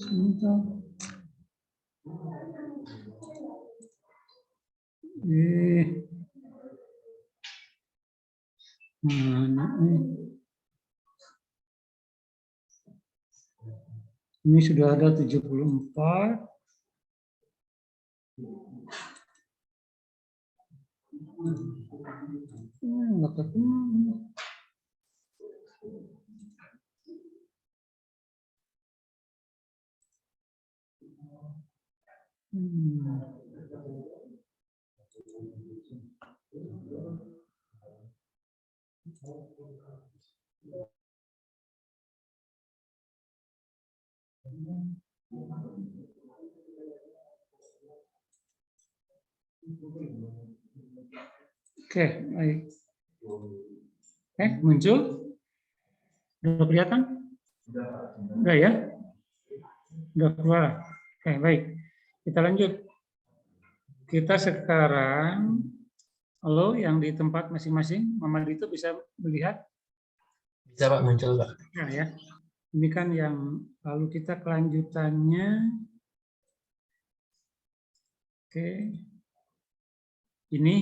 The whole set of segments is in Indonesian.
Sebentar. Mana nih? Ini sudah ada 74. Nggak ketemu. Oke, baik. Muncul? Udah kelihatan? Udah ya? Udah keluar. Oke, baik. Kita lanjut. Kita sekarang, halo yang di tempat masing-masing, Mama Dito bisa melihat? Bisa Pak, muncul Pak. Nah, ya. Ini kan yang lalu kita kelanjutannya. Oke. Ini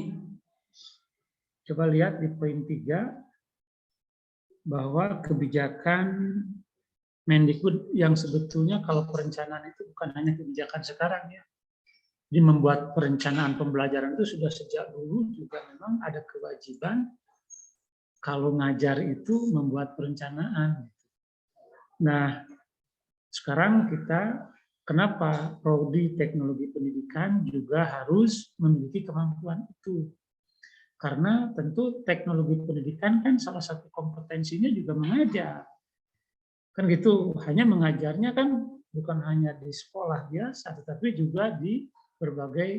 coba lihat di poin 3 bahwa kebijakan Mendikbud yang sebetulnya kalau perencanaan itu bukan hanya kebijakan sekarang ya. Jadi membuat perencanaan pembelajaran itu sudah sejak dulu juga memang ada kewajiban kalau ngajar itu membuat perencanaan. Nah, sekarang kita kenapa prodi teknologi pendidikan juga harus memiliki kemampuan itu? Karena tentu teknologi pendidikan kan salah satu kompetensinya juga mengajar. Kan gitu, hanya mengajarnya kan bukan hanya di sekolah biasa, tetapi juga di berbagai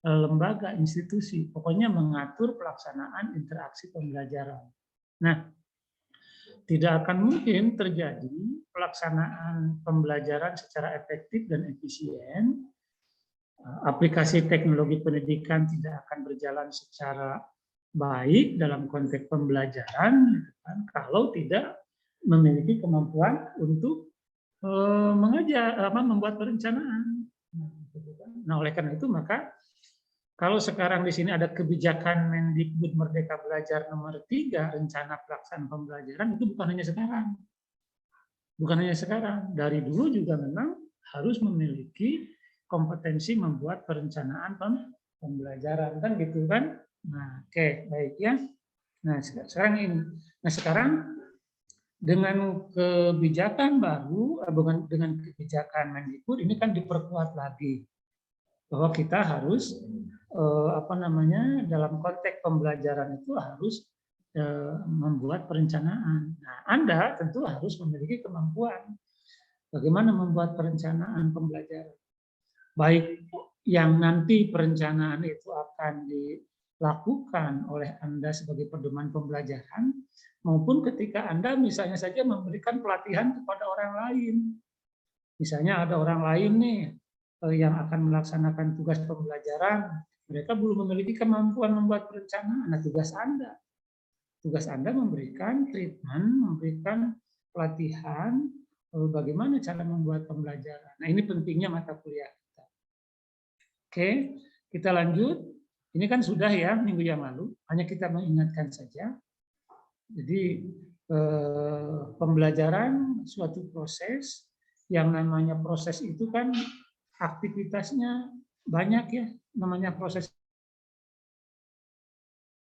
lembaga, institusi. Pokoknya mengatur pelaksanaan interaksi pembelajaran. Nah, tidak akan mungkin terjadi pelaksanaan pembelajaran secara efektif dan efisien. Aplikasi teknologi pendidikan tidak akan berjalan secara baik dalam konteks pembelajaran kalau tidak memiliki kemampuan untuk mengajar, membuat perencanaan. Nah, oleh karena itu maka kalau sekarang di sini ada kebijakan Mendikbud Merdeka Belajar nomor 3, rencana pelaksanaan pembelajaran, itu bukan hanya sekarang. Bukan hanya sekarang, dari dulu juga memang harus memiliki kompetensi membuat perencanaan pembelajaran, kan gitu kan? Nah, oke, baik ya. Nah, sekarang ini. Nah, sekarang dengan kebijakan baru, dengan kebijakan Mendikbud ini kan diperkuat lagi bahwa kita harus dalam konteks pembelajaran itu harus membuat perencanaan. Nah, Anda tentu harus memiliki kemampuan bagaimana membuat perencanaan pembelajaran. Baik yang nanti perencanaan itu akan dilakukan oleh Anda sebagai pedoman pembelajaran, maupun ketika Anda misalnya saja memberikan pelatihan kepada orang lain. Misalnya ada orang lain nih yang akan melaksanakan tugas pembelajaran, mereka belum memiliki kemampuan membuat perencanaan. Nah, tugas Anda memberikan treatment, memberikan pelatihan bagaimana cara membuat pembelajaran. Nah, ini pentingnya mata kuliah kita. Oke, kita lanjut. Ini kan sudah ya minggu yang lalu, hanya kita mengingatkan saja. Jadi pembelajaran suatu proses, yang namanya proses itu kan aktivitasnya banyak ya, namanya proses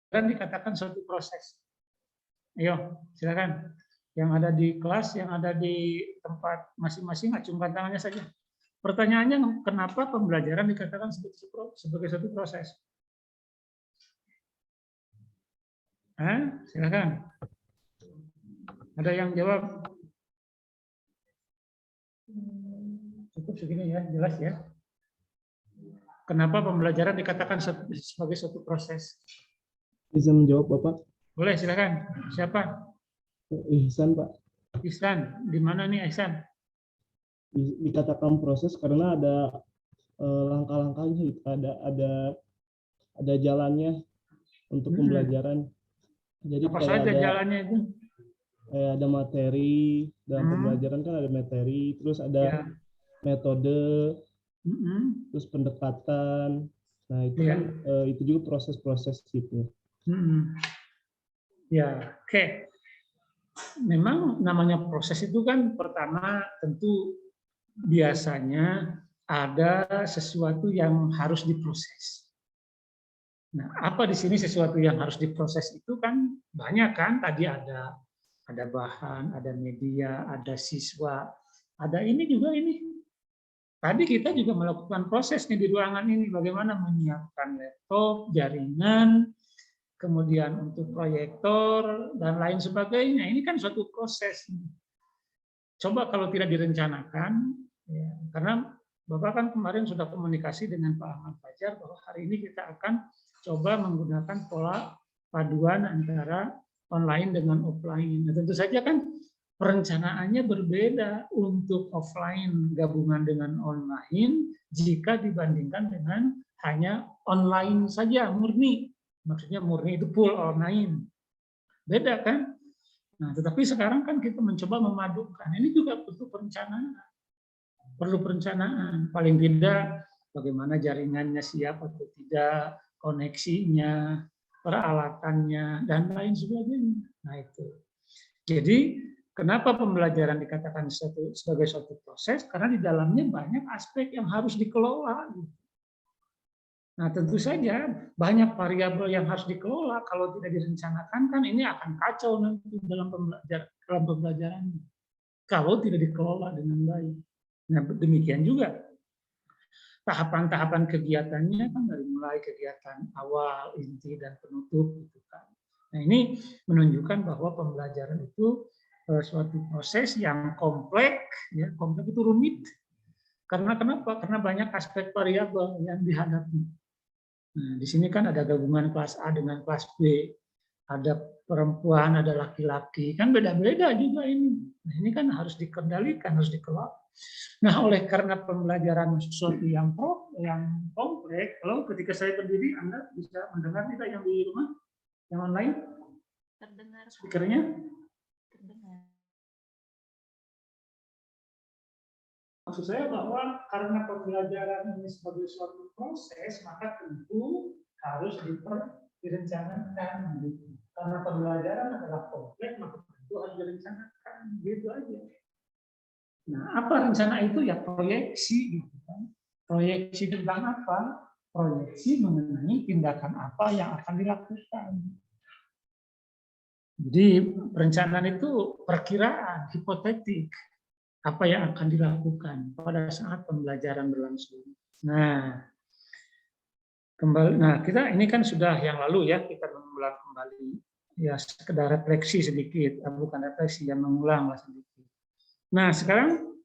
dan dikatakan suatu proses. Ayo, silakan. Yang ada di kelas, yang ada di tempat masing-masing, acungkan tangannya saja. Pertanyaannya, kenapa pembelajaran dikatakan sebagai suatu proses? Silakan. Ada yang jawab? Cukup segini ya, jelas ya. Kenapa pembelajaran dikatakan sebagai suatu proses? Bisa menjawab Bapak? Boleh, silakan. Siapa? Ihsan Pak. Ihsan, di mana nih Ihsan? Dikatakan proses karena ada langkah-langkahnya, ada jalannya untuk pembelajaran. Jadi Apa kayak saja ada jalannya itu? ada materi dalam Hmm. pembelajaran kan ada materi, terus ada Ya. metode, Mm-mm. terus pendekatan. Nah itu Ya. kan itu juga proses-proses gitu. Mm-mm. Ya, oke. Memang namanya proses itu kan pertama tentu biasanya ada sesuatu yang harus diproses. Nah, apa di sini sesuatu yang harus diproses itu kan banyak kan, tadi ada bahan, ada media, ada siswa, ada ini juga ini. Tadi kita juga melakukan prosesnya di ruangan ini, bagaimana menyiapkan laptop, jaringan, kemudian untuk proyektor dan lain sebagainya. Ini kan suatu proses. Coba kalau tidak direncanakan, ya, karena Bapak kan kemarin sudah komunikasi dengan Pak Ahmad Fajar bahwa hari ini kita akan coba menggunakan pola paduan antara online dengan offline. Nah, tentu saja kan perencanaannya berbeda untuk offline gabungan dengan online jika dibandingkan dengan hanya online saja murni. Maksudnya murni itu full online. Beda kan? Nah, tetapi sekarang kan kita mencoba memadukan. Ini juga butuh perencanaan. Perlu perencanaan. Paling tidak bagaimana jaringannya siap atau tidak, koneksinya, peralatannya, dan lain sebagainya. Nah, itu. Jadi, kenapa pembelajaran dikatakan sebagai suatu proses? Karena di dalamnya banyak aspek yang harus dikelola. Nah, tentu saja banyak variabel yang harus dikelola. Kalau tidak direncanakan, kan ini akan kacau nanti dalam pembelajaran. Kalau tidak dikelola dengan baik. Nah, demikian juga tahapan-tahapan kegiatannya kan dari mulai kegiatan awal, inti, dan penutup. Gitu kan. Nah, ini menunjukkan bahwa pembelajaran itu suatu proses yang kompleks, ya, kompleks itu rumit. Karena kenapa? Karena banyak aspek variabel yang dihadapi. Nah, di sini kan ada gabungan kelas A dengan kelas B, ada perempuan, ada laki-laki, kan beda-beda juga ini. Nah, ini kan harus dikendalikan, harus dikelola. Nah, oleh karena pembelajaran sesuatu yang kompleks, kalau ketika saya berdiri, Anda bisa mendengar tidak yang di rumah, yang online? Terdengar. Speakernya? Terdengar. Maksud saya bahwa karena pembelajaran ini sebagai suatu proses, maka tentu harus direncanakan. Gitu. Karena pembelajaran adalah kompleks, maka tentu harus direncanakan. Gitu aja. Nah, apa rencana itu? Ya proyeksi. Gitu kan. Proyeksi tentang apa? Proyeksi mengenai tindakan apa yang akan dilakukan. Jadi perencanaan itu perkiraan, hipotetik. Apa yang akan dilakukan pada saat pembelajaran berlangsung. Nah, kita ini kan sudah yang lalu ya, kita mengulang kembali ya sekedar refleksi sedikit, bukan refleksi, yang mengulang sedikit. Nah, sekarang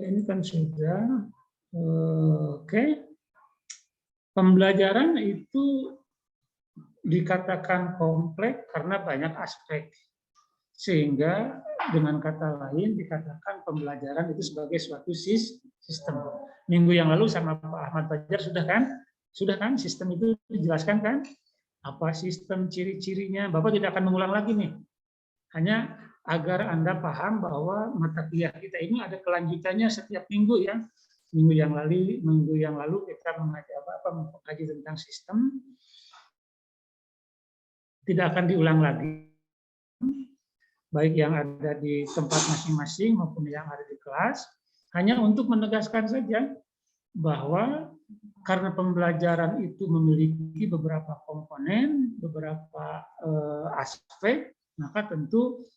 ini kan sudah oke. Pembelajaran itu dikatakan kompleks karena banyak aspek. Sehingga dengan kata lain dikatakan pembelajaran itu sebagai suatu sistem. Minggu yang lalu sama Pak Ahmad Fajar sudah kan sistem itu dijelaskan kan? Apa sistem, ciri-cirinya? Bapak tidak akan mengulang lagi nih. Hanya agar Anda paham bahwa mata kuliah kita ini ada kelanjutannya setiap minggu ya. Minggu yang lalu kita mengkaji tentang sistem. Tidak akan diulang lagi, baik yang ada di tempat masing-masing maupun yang ada di kelas, hanya untuk menegaskan saja bahwa karena pembelajaran itu memiliki beberapa komponen, beberapa aspek, maka tentu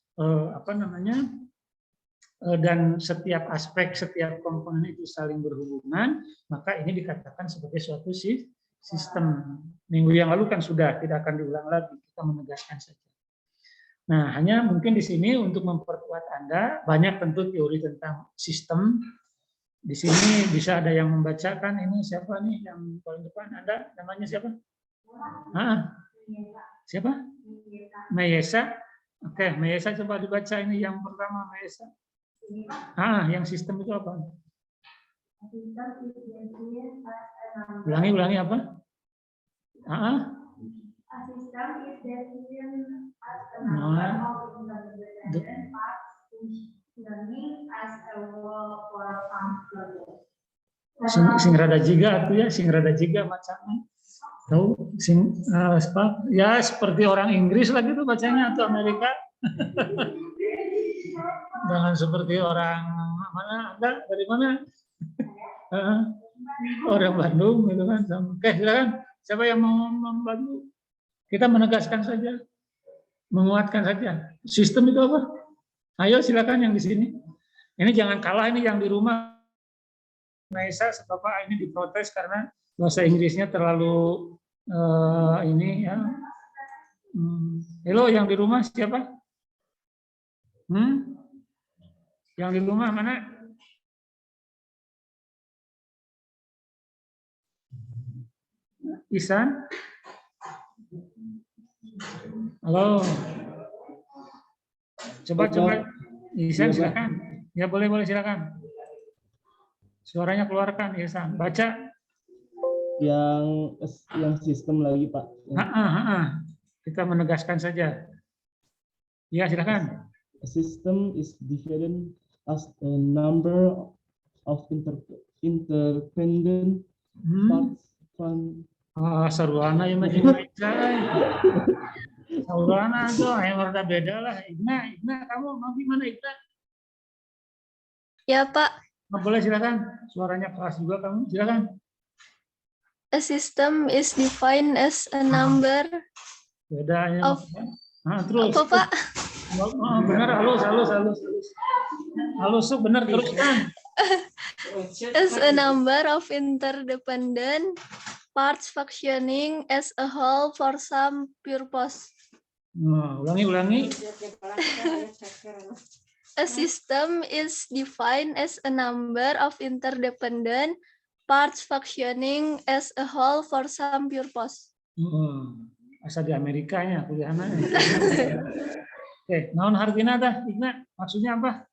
dan setiap aspek, setiap komponen itu saling berhubungan, maka ini dikatakan sebagai suatu sistem. Minggu yang lalu kan sudah, tidak akan diulang lagi, kita menegaskan saja. Nah, hanya mungkin di sini untuk memperkuat Anda, banyak tentu teori tentang sistem. Di sini bisa ada yang membacakan, ini siapa nih yang paling depan? Anda, namanya siapa? Siapa? Mayesa. Oke, Mayesa coba dibaca ini yang pertama, Mayesa. Yang sistem itu apa? Sistem identitas Ulangi apa? Ah, A system is defined as a No. number of interdependent parts functioning as a whole for some purpose. sing rada jiga tuh ya, sing rada jiga bacanya. Tahu apa? Ya seperti orang Inggris lagi tuh bacanya atau Amerika. Jangan seperti orang mana? Anda dari mana? Orang Bandung gitu kan. Oke, silakan. Siapa yang mau membantu? Kita menegaskan saja, menguatkan saja. Sistem itu apa? Ayo silakan yang di sini. Ini jangan kalah, ini yang di rumah. Naisa, Bapak ini diprotes karena bahasa Inggrisnya terlalu ini ya. Halo, yang di rumah siapa? Yang di rumah mana? Isan? Halo. Coba. Isan silakan. Ya boleh silakan. Suaranya keluarkan, Isan. Baca. Yang sistem lagi, Pak. Kita menegaskan saja. Ya, silakan. A system is divided as a number of interdependent parts Sarwana yang macam Sarwana tuh yang rada beda lah. Igna, kamu mau gimana Igna? Ya, Pak. Boleh silakan. Suaranya keras juga kamu. Silakan. A system is defined as a number Bedanya. of Terus. apa, Pak? Benar, halus. Halus tuh benar, teruskan. As a number of interdependent parts functioning as a whole for some purpose. Ulangi. A system is defined as a number of interdependent parts functioning as a whole for some purpose. Asal di Amerikanya kuliahnya. Oke, naon hartina dah, Igna? Maksudnya apa?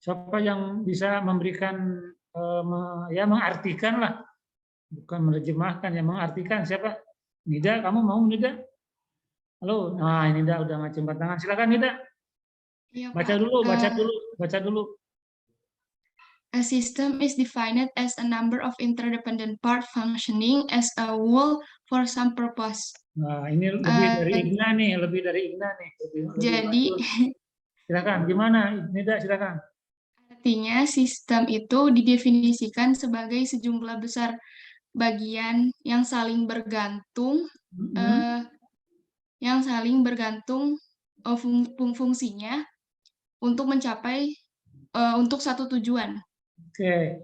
Siapa yang bisa memberikan mengartikan lah, bukan menerjemahkan, yang mengartikan siapa? Nida, kamu mau Nida? Halo, nah ini Nida udah ngacung tangan. Silakan Nida. Ya, Baca dulu. A system is defined as a number of interdependent parts functioning as a whole for some purpose. Nah, ini lebih dari Igna nih. Jadi, Silakan, gimana Nida? Silakan. artinya sistem itu didefinisikan sebagai sejumlah besar bagian yang saling bergantung, fungsinya untuk mencapai untuk satu tujuan. Oke.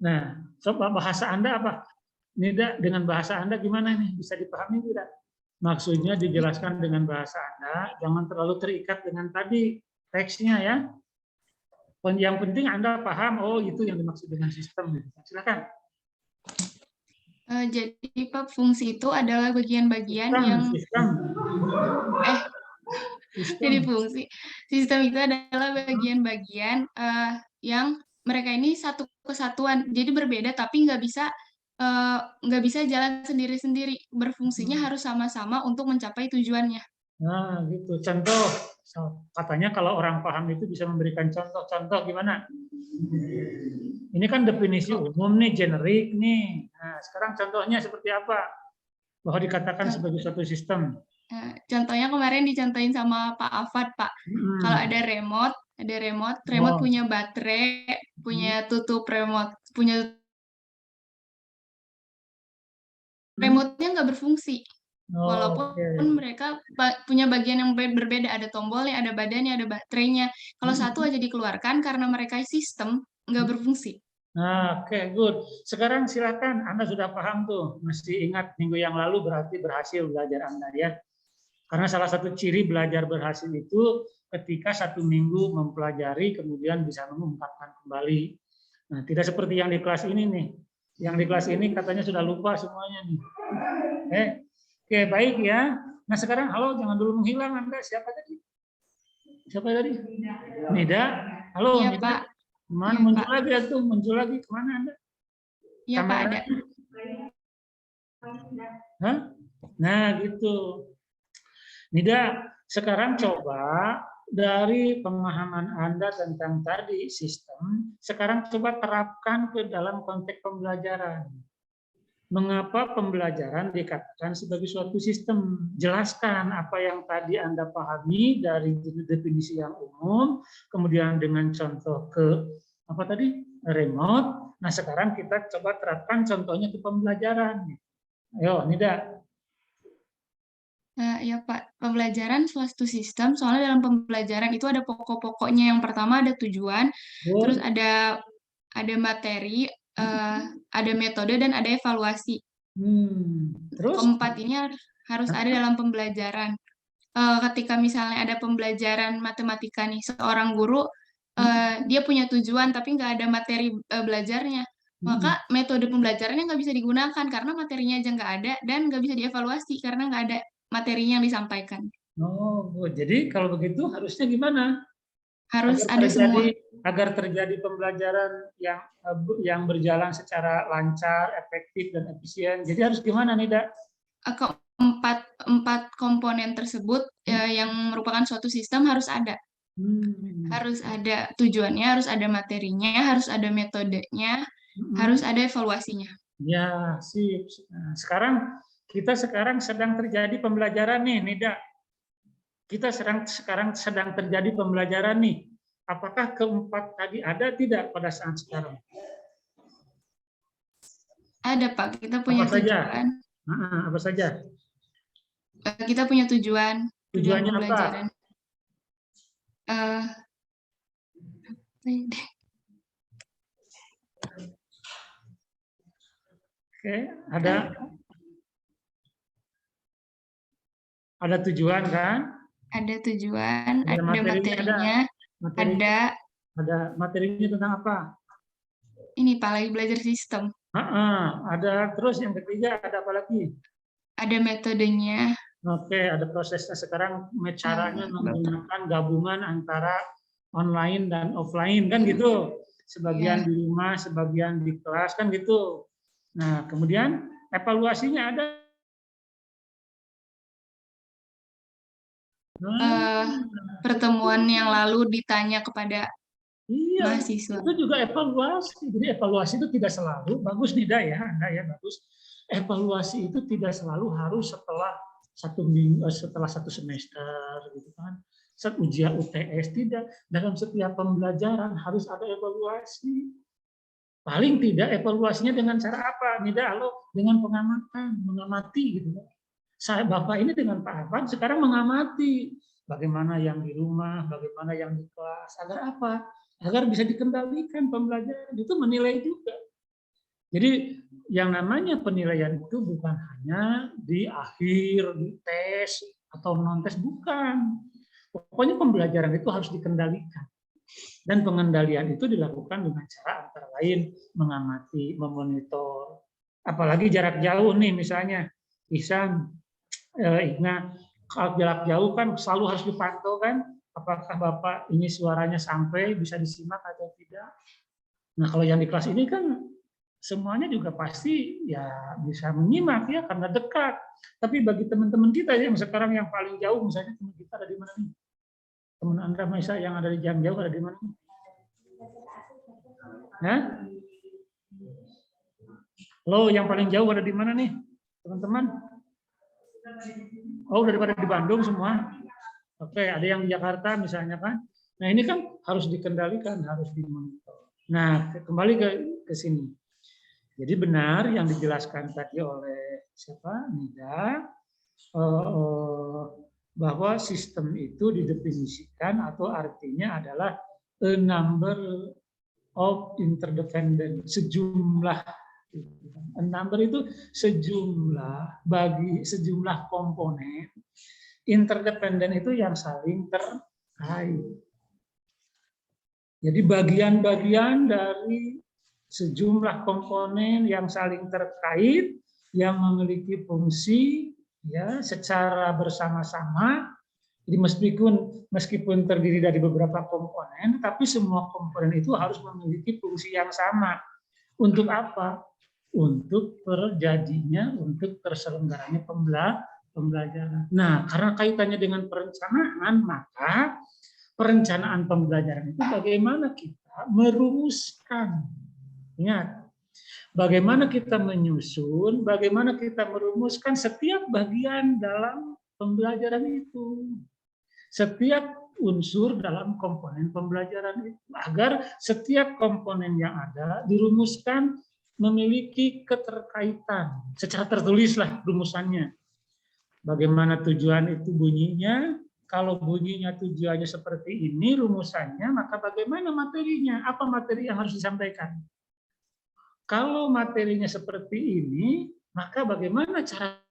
Nah, coba bahasa Anda apa? Nida, dengan bahasa Anda gimana nih? Bisa dipahami tidak? Maksudnya dijelaskan dengan bahasa Anda, jangan terlalu terikat dengan tadi teksnya ya. Yang penting Anda paham, oh itu yang dimaksud dengan sistem. Silakan. Jadi Pak, fungsi itu adalah bagian-bagian yang jadi fungsi sistem itu adalah bagian-bagian yang mereka ini satu kesatuan, jadi berbeda tapi nggak bisa jalan sendiri-sendiri, berfungsinya harus sama-sama untuk mencapai tujuannya. Nah, gitu. Contoh, katanya kalau orang paham itu bisa memberikan contoh gimana? Ini kan definisi umum nih, generik nih. Nah, sekarang contohnya seperti apa? Bahwa dikatakan sebagai suatu sistem. Contohnya kemarin dicontohin sama Pak Afad, Pak. Kalau ada remote punya baterai, punya tutup remote, remote-nya nggak berfungsi. Walaupun mereka punya bagian yang berbeda, ada tombolnya, ada badannya, ada baterainya. Kalau satu aja dikeluarkan karena mereka sistem nggak berfungsi. Nah, oke, good. Sekarang silakan, Anda sudah paham tuh. Mesti ingat minggu yang lalu berarti berhasil belajar Anda ya. Karena salah satu ciri belajar berhasil itu ketika 1 minggu mempelajari kemudian bisa mengungkapkan kembali. Nah, tidak seperti yang di kelas ini nih. Yang di kelas ini katanya sudah lupa semuanya nih. Oke, baik ya. Nah, sekarang halo, jangan dulu menghilang Anda. Siapa tadi? Nida? Halo, Iya, Nida. Pak. Kemana Iya, muncul Pak. lagi ya tuh, muncul lagi kemana Anda? Iya, Pak, ada. Hah? Nah, gitu. Nida, sekarang coba dari pemahaman Anda tentang tadi sistem, sekarang coba terapkan ke dalam konteks pembelajaran. Mengapa pembelajaran dikatakan sebagai suatu sistem? Jelaskan apa yang tadi Anda pahami dari definisi yang umum, kemudian dengan contoh ke apa tadi? Remote. Nah, sekarang kita coba terapkan contohnya ke pembelajaran. Ayo, Nida. Ya Pak, pembelajaran suatu sistem, soalnya dalam pembelajaran itu ada pokok-pokoknya. Yang pertama ada tujuan, terus ada materi, ada metode, dan ada evaluasi. Terus? Keempat ini harus ada dalam pembelajaran. Ketika misalnya ada pembelajaran matematika nih, seorang guru dia punya tujuan tapi nggak ada materi belajarnya, maka metode pembelajarannya nggak bisa digunakan karena materinya aja nggak ada dan nggak bisa dievaluasi karena nggak ada materinya yang disampaikan. Oh, jadi kalau begitu harusnya gimana? Harus ada semua. Agar terjadi pembelajaran yang berjalan secara lancar, efektif, dan efisien. Jadi harus gimana, Nida? Empat komponen tersebut yang merupakan suatu sistem harus ada. Harus ada tujuannya, harus ada materinya, harus ada metodenya, harus ada evaluasinya. Ya, sip. Nah, kita sekarang sedang terjadi pembelajaran nih, Nida. Kita sekarang sedang terjadi pembelajaran nih. Apakah keempat tadi ada tidak pada saat sekarang? Ada, Pak. Kita punya tujuan. Apa saja? Kita punya tujuan. Tujuannya pembelajaran. Oke, ada tujuan kan? Ada tujuan, ada materinya, ada materinya tentang apa? Ini Pak, lagi belajar sistem. Ada, terus yang ketiga ada apa lagi? Ada metodenya. Oke, ada prosesnya. Sekarang caranya menggunakan gabungan antara online dan offline kan gitu. Sebagian di rumah, sebagian di kelas kan gitu. Nah, kemudian evaluasinya ada. Pertemuan yang lalu ditanya kepada mahasiswa. Itu juga evaluasi. Jadi evaluasi itu tidak selalu bagus, Nida ya, Anda ya bagus. Evaluasi itu tidak selalu harus setelah satu semester gitu kan. Ujian UTS tidak. Dalam setiap pembelajaran harus ada evaluasi. Paling tidak evaluasinya dengan cara apa? Nida, dengan pengamatan, mengamati gitu. Bapak ini dengan Pak Afan sekarang mengamati bagaimana yang di rumah, bagaimana yang di kelas, agar apa? Agar bisa dikendalikan pembelajaran, itu menilai juga. Jadi yang namanya penilaian itu bukan hanya di akhir, di tes, atau non-tes, bukan. Pokoknya pembelajaran itu harus dikendalikan. Dan pengendalian itu dilakukan dengan cara antara lain mengamati, memonitor. Apalagi jarak jauh nih misalnya, Ihsan, Igna, kalau jarak jauh kan selalu harus dipantau kan, apakah Bapak ini suaranya sampai bisa disimak atau tidak. Nah kalau yang di kelas ini kan semuanya juga pasti ya bisa menyimak ya karena dekat. Tapi bagi teman-teman kita yang sekarang yang paling jauh, misalnya teman kita ada di mana nih? Teman Andra Maisa yang ada di jam jauh ada di mana? Hah? Lo yang paling jauh ada di mana nih, teman-teman? Oh, daripada di Bandung semua. Oke, ada yang di Jakarta misalnya kan. Nah, ini kan harus dikendalikan, harus dimonitor. Nah, kembali ke sini. Jadi benar yang dijelaskan tadi oleh siapa? Nida, bahwa sistem itu didefinisikan atau artinya adalah a number of interdependent, sejumlah. A number itu sejumlah komponen, interdependen itu yang saling terkait. Jadi bagian-bagian dari sejumlah komponen yang saling terkait yang memiliki fungsi ya secara bersama-sama Jadi meskipun terdiri dari beberapa komponen, tapi semua komponen itu harus memiliki fungsi yang sama. Untuk apa? Untuk terselenggaranya pembelajaran. Nah, karena kaitannya dengan perencanaan, maka perencanaan pembelajaran itu bagaimana kita merumuskan. Ingat, bagaimana kita menyusun, bagaimana kita merumuskan setiap bagian dalam pembelajaran itu. Setiap unsur dalam komponen pembelajaran itu. Agar setiap komponen yang ada dirumuskan memiliki keterkaitan. Secara tertulis lah rumusannya. Bagaimana tujuan itu bunyinya. Kalau bunyinya tujuannya seperti ini rumusannya, maka bagaimana materinya? Apa materi yang harus disampaikan? Kalau materinya seperti ini, maka bagaimana caranya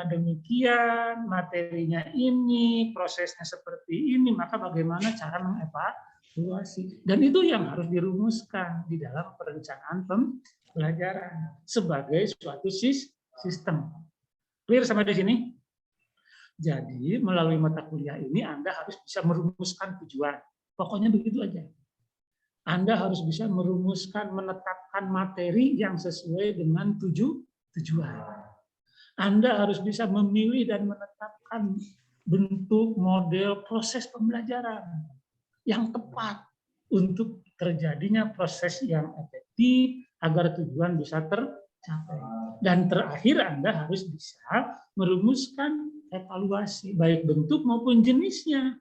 demikian, materinya ini, prosesnya seperti ini, maka bagaimana cara mengevaluasi? Dan itu yang harus dirumuskan di dalam perencanaan pembelajaran sebagai suatu sistem. Clear sampai di sini? Jadi melalui mata kuliah ini Anda harus bisa merumuskan tujuan. Pokoknya begitu aja. Anda harus bisa merumuskan, menetapkan materi yang sesuai dengan tujuan. Anda harus bisa memilih dan menetapkan bentuk, model, proses pembelajaran yang tepat untuk terjadinya proses yang efektif agar tujuan bisa tercapai. Dan terakhir Anda harus bisa merumuskan evaluasi, baik bentuk maupun jenisnya.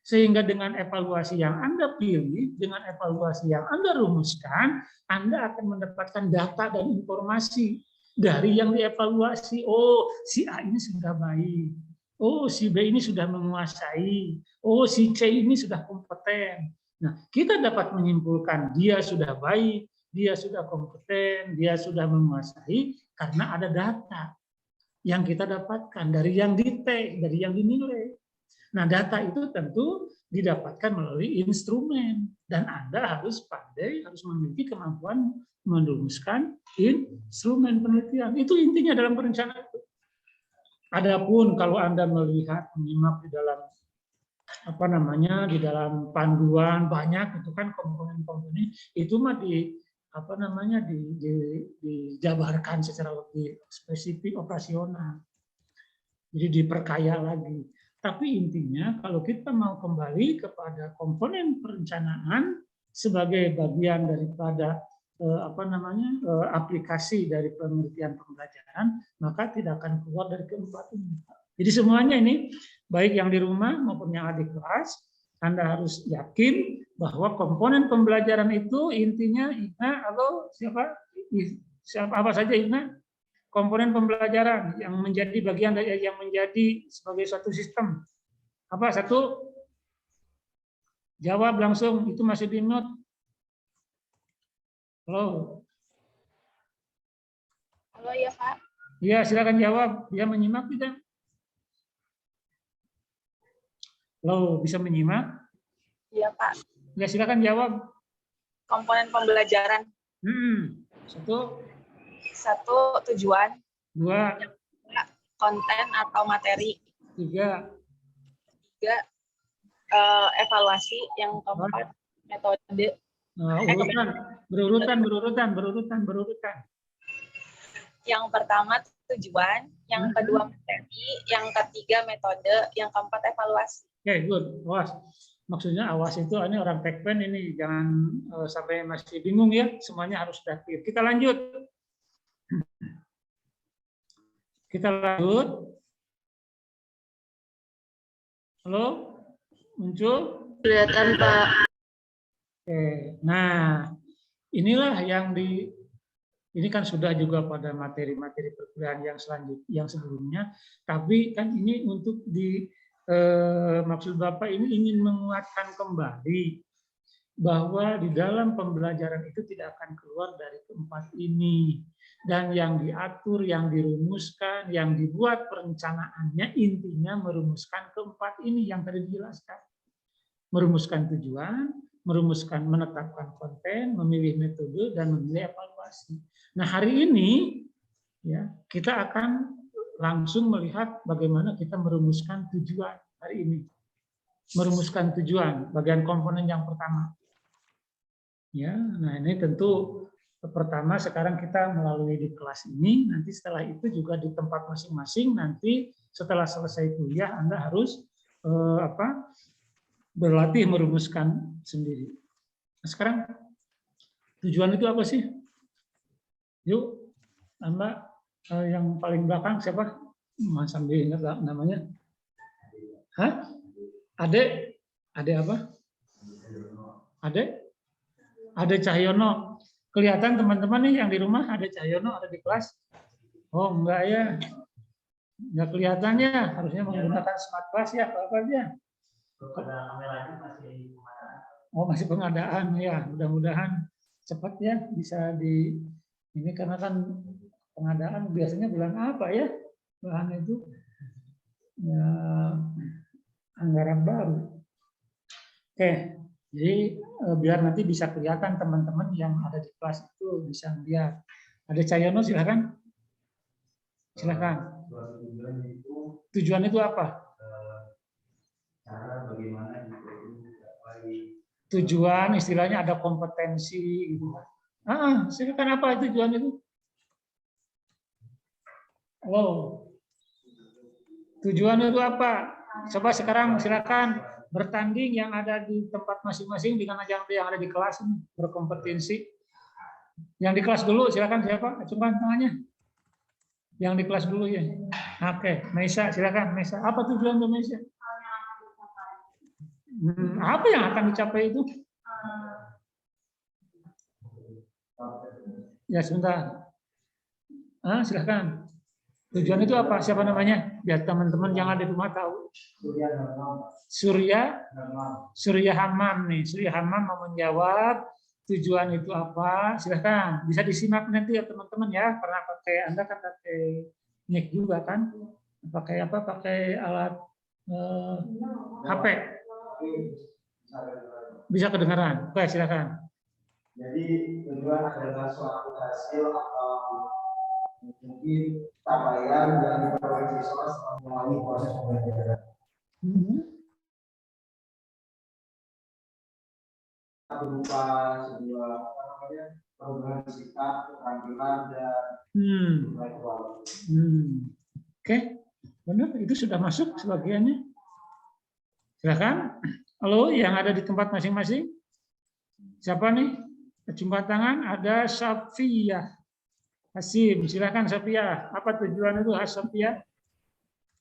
Sehingga dengan evaluasi yang Anda pilih, dengan evaluasi yang Anda rumuskan, Anda akan mendapatkan data dan informasi dari yang dievaluasi. Oh, si A ini sudah baik. Oh, si B ini sudah menguasai. Oh, si C ini sudah kompeten. Nah, kita dapat menyimpulkan dia sudah baik, dia sudah kompeten, dia sudah menguasai karena ada data yang kita dapatkan dari yang dites, dari yang dinilai. Nah, data itu tentu didapatkan melalui instrumen dan Anda harus pandai, harus memiliki kemampuan merumuskan instrumen penelitian. Itu intinya dalam perencanaan itu. Adapun kalau Anda melihat, menyimak di dalam di dalam panduan banyak itu kan komponen-komponen itu mah dijabarkan secara lebih spesifik operasional. Jadi diperkaya lagi. Tapi intinya kalau kita mau kembali kepada komponen perencanaan sebagai bagian daripada aplikasi dari penelitian pembelajaran, maka tidak akan keluar dari keempat ini. Jadi semuanya ini, baik yang di rumah maupun yang ada di kelas, Anda harus yakin bahwa komponen pembelajaran itu intinya siapa apa saja komponen pembelajaran yang menjadi bagian dari yang menjadi sebagai suatu sistem. Apa satu? Jawab langsung, itu masih di note. Halo. Halo ya Pak. Iya, silakan jawab. Dia menyimak tidak? Halo, bisa menyimak? Iya Pak. Ya, silakan jawab. Komponen pembelajaran. Satu tujuan. 2. Konten atau materi. 3. Evaluasi. Yang keempat metode. Berurutan. Yang pertama tujuan, yang kedua materi, yang ketiga metode, yang keempat evaluasi. Oke, good. Awas. Maksudnya awas itu ini orang tekpen ini jangan sampai masih bingung ya. Semuanya harus sudah clear. Kita lanjut. Halo, muncul? Kelihatan Pak. Oke, nah inilah ini kan sudah juga pada materi-materi perkuliahan yang sebelumnya, tapi kan ini untuk maksud Bapak ini ingin menguatkan kembali bahwa di dalam pembelajaran itu tidak akan keluar dari keempat ini. Dan yang diatur, yang dirumuskan, yang dibuat perencanaannya intinya merumuskan keempat ini yang tadi dijelaskan. Merumuskan tujuan, menetapkan konten, memilih metode, dan memilih evaluasi. Nah, hari ini ya kita akan langsung melihat bagaimana kita merumuskan tujuan hari ini. Merumuskan tujuan, bagian komponen yang pertama. Ya, nah ini tentu pertama sekarang kita melalui di kelas ini, nanti setelah itu juga di tempat masing-masing, nanti setelah selesai kuliah Anda harus berlatih merumuskan sendiri. Nah, sekarang tujuan itu apa sih? Yuk, Anda yang paling belakang siapa? Mas Sambil ingat namanya? Hah? Ade? Ade apa? Ade? Ade Cahyono. Kelihatan teman-teman nih yang di rumah ada Cahyono ada di kelas? Oh enggak ya? Enggak kelihatannya. Harusnya menggunakan smart class ya, apa dia? Oh masih pengadaan ya. Mudah-mudahan cepat ya bisa di ini karena kan pengadaan biasanya bulan apa ya? Bahan itu ya anggaran baru. Oke, jadi biar nanti bisa kelihatan teman-teman yang ada di kelas itu bisa lihat. Ada Cahyono, silakan. Silakan. Tujuan itu apa? Cara bagaimana Tujuan istilahnya ada kompetensi gitu. Silakan apa tujuan itu? Halo. Tujuan itu apa? Coba sekarang silakan bertanding yang ada di tempat masing-masing dengan yang ada di kelas ini, berkompetensi. Yang di kelas dulu silakan siapa? Acungkan tangannya. Yang di kelas dulu ya. Oke, Meisa silakan Meisa. Apa tujuan untuk Meisa? Apa yang akan dicapai itu? Ya sebentar. Silakan. Tujuan itu apa? Siapa namanya? Biar teman-teman yang ada di rumah tahu. Surya Hamam nih. Surya Hamam mau menjawab tujuan itu apa? Silahkan. Bisa disimak nanti ya teman-teman ya. Karena Anda kan pakai mic juga kan? Pakai apa? Pakai alat HP. Bisa kedengaran. Oke, silakan. Jadi tujuan adalah suatu hasil atau mungkin capaian yang diperoleh siswa melalui proses pembelajaran. Berupa sebuah perubahan sikap, keterampilan dan intelektual. Oke, benar itu sudah masuk sebagiannya. Silakan. Halo, yang ada di tempat masing-masing. Siapa nih? Jumpa tangan. Ada Safia Hasim, silakan Safia. Apa tujuan itu Safia?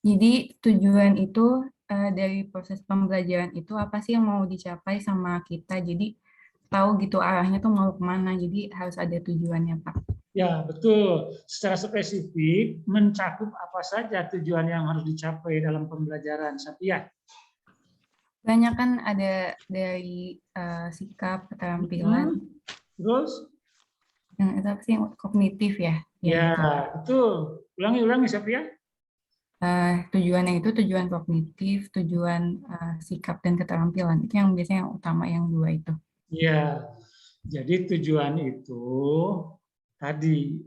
Jadi tujuan itu dari proses pembelajaran itu apa sih yang mau dicapai sama kita? Jadi tahu gitu arahnya tuh mau kemana. Jadi harus ada tujuannya, Pak. Ya betul. Secara spesifik mencakup apa saja tujuan yang harus dicapai dalam pembelajaran, Safia? Banyak kan ada dari sikap, keterampilan. Terus? Yang itu apa sih kognitif ya? Ya, betul. Ulangi Safia. Tujuannya itu tujuan kognitif, tujuan sikap dan keterampilan. Itu yang biasanya yang utama yang dua itu. Ya, jadi tujuan itu tadi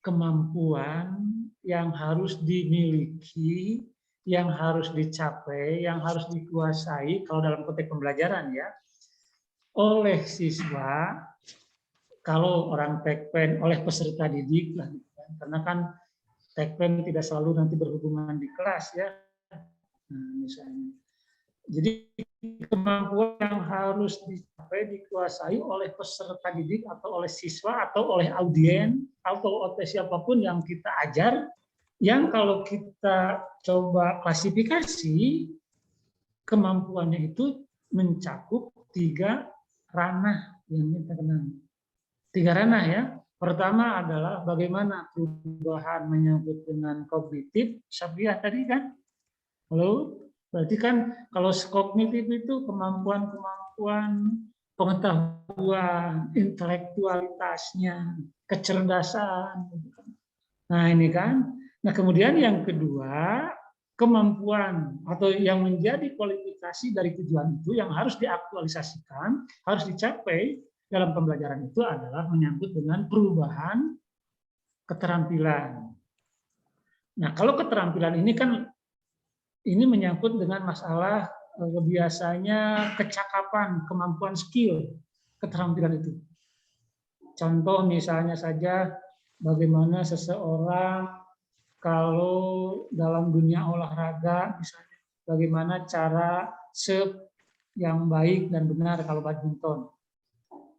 kemampuan yang harus dimiliki, yang harus dicapai, yang harus dikuasai kalau dalam konteks pembelajaran ya oleh siswa. Kalau orang tekpen oleh peserta didik lah, karena kan tekpen tidak selalu nanti berhubungan di kelas ya, misalnya. Jadi kemampuan yang harus dicapai dikuasai oleh peserta didik atau oleh siswa atau oleh audien atau oleh siapapun yang kita ajar, yang kalau kita coba klasifikasi kemampuannya itu mencakup 3 ranah yang kita kenal. 3 ranah ya. Pertama adalah bagaimana perubahan menyangkut dengan kognitif. Safia tadi kan? Halo? Berarti kan kalau kognitif itu kemampuan-kemampuan pengetahuan, intelektualitasnya, kecerdasan. Nah ini kan. Nah kemudian yang kedua, kemampuan atau yang menjadi kualifikasi dari tujuan itu yang harus diaktualisasikan, harus dicapai dalam pembelajaran itu adalah menyangkut dengan perubahan keterampilan. Nah, kalau keterampilan ini kan ini menyangkut dengan masalah biasanya kecakapan, kemampuan, skill, keterampilan itu. Contoh misalnya saja bagaimana seseorang kalau dalam dunia olahraga, misalnya bagaimana cara serve yang baik dan benar kalau badminton.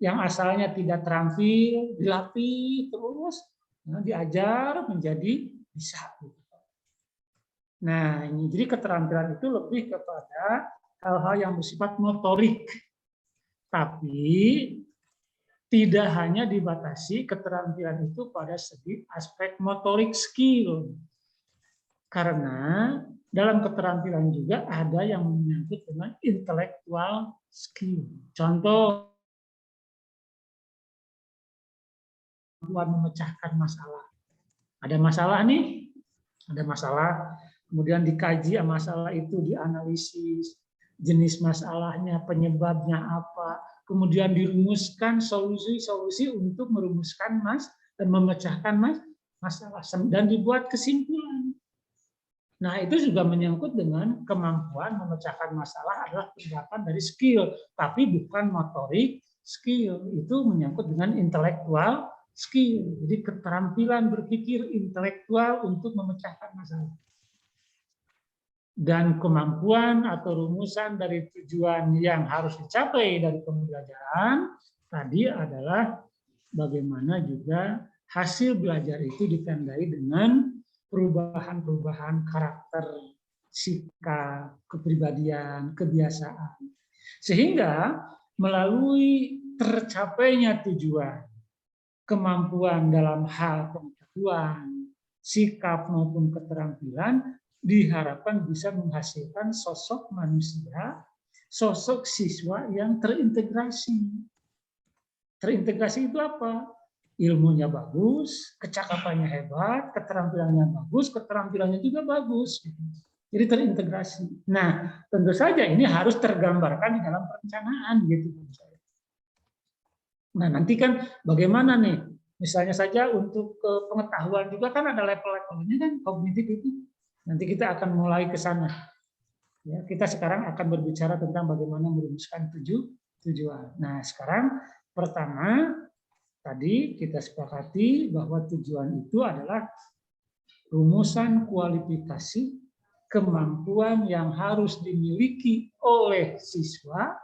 Yang asalnya tidak terampil, dilatih terus, diajar menjadi bisa. Nah, ini jadi keterampilan itu lebih kepada hal-hal yang bersifat motorik. Tapi tidak hanya dibatasi keterampilan itu pada segi aspek motorik skill. Karena dalam keterampilan juga ada yang menyangkut dengan intellectual skill. Contoh, kemampuan memecahkan masalah. Ada masalah nih, ada masalah, kemudian dikaji masalah itu, dianalisis, jenis masalahnya, penyebabnya apa, kemudian dirumuskan solusi-solusi untuk merumuskan dan memecahkan masalah, dan dibuat kesimpulan. Nah, itu juga menyangkut dengan kemampuan memecahkan masalah adalah tingkatan dari skill, tapi bukan motorik skill. Itu menyangkut dengan intelektual skill. Jadi keterampilan berpikir intelektual untuk memecahkan masalah. Dan kemampuan atau rumusan dari tujuan yang harus dicapai dari pembelajaran tadi adalah bagaimana juga hasil belajar itu ditandai dengan perubahan-perubahan karakter, sikap, kepribadian, kebiasaan. Sehingga melalui tercapainya tujuan, kemampuan dalam hal pengetahuan, sikap maupun keterampilan, diharapkan bisa menghasilkan sosok manusia, sosok siswa yang terintegrasi. Terintegrasi itu apa? Ilmunya bagus, kecakapannya hebat, keterampilannya bagus, keterampilannya juga bagus. Jadi terintegrasi. Nah, tentu saja ini harus tergambarkan di dalam perencanaan gitu. Nah, nanti kan bagaimana nih? Misalnya saja untuk pengetahuan juga kan ada level-levelnya kan, kognitif itu. Nanti kita akan mulai ke sana. Ya, kita sekarang akan berbicara tentang bagaimana merumuskan tujuan. Nah, sekarang pertama tadi kita sepakati bahwa tujuan itu adalah rumusan kualifikasi kemampuan yang harus dimiliki oleh siswa,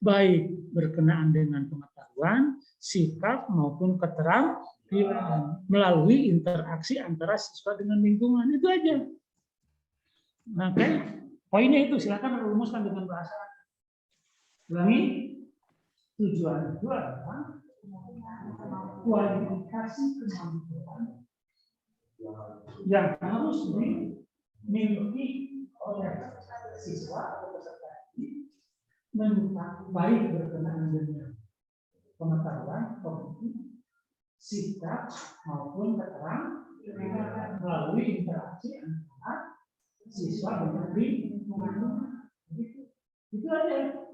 baik berkenaan dengan pengetahuan, sikap, maupun keterampilan melalui interaksi antara siswa dengan lingkungan. Itu aja. Oke, poinnya itu silakan rumuskan dengan bahasa. Ulangi, tujuan itu adalah kualifikasi kemampuan yang harus dimiliki oleh siswa atau peserta didik, baik berkenaan dengan pengetahuan, kognitif, sikap maupun keterampilan melalui interaksi antara siswa dengan lingkungan. Itu aja.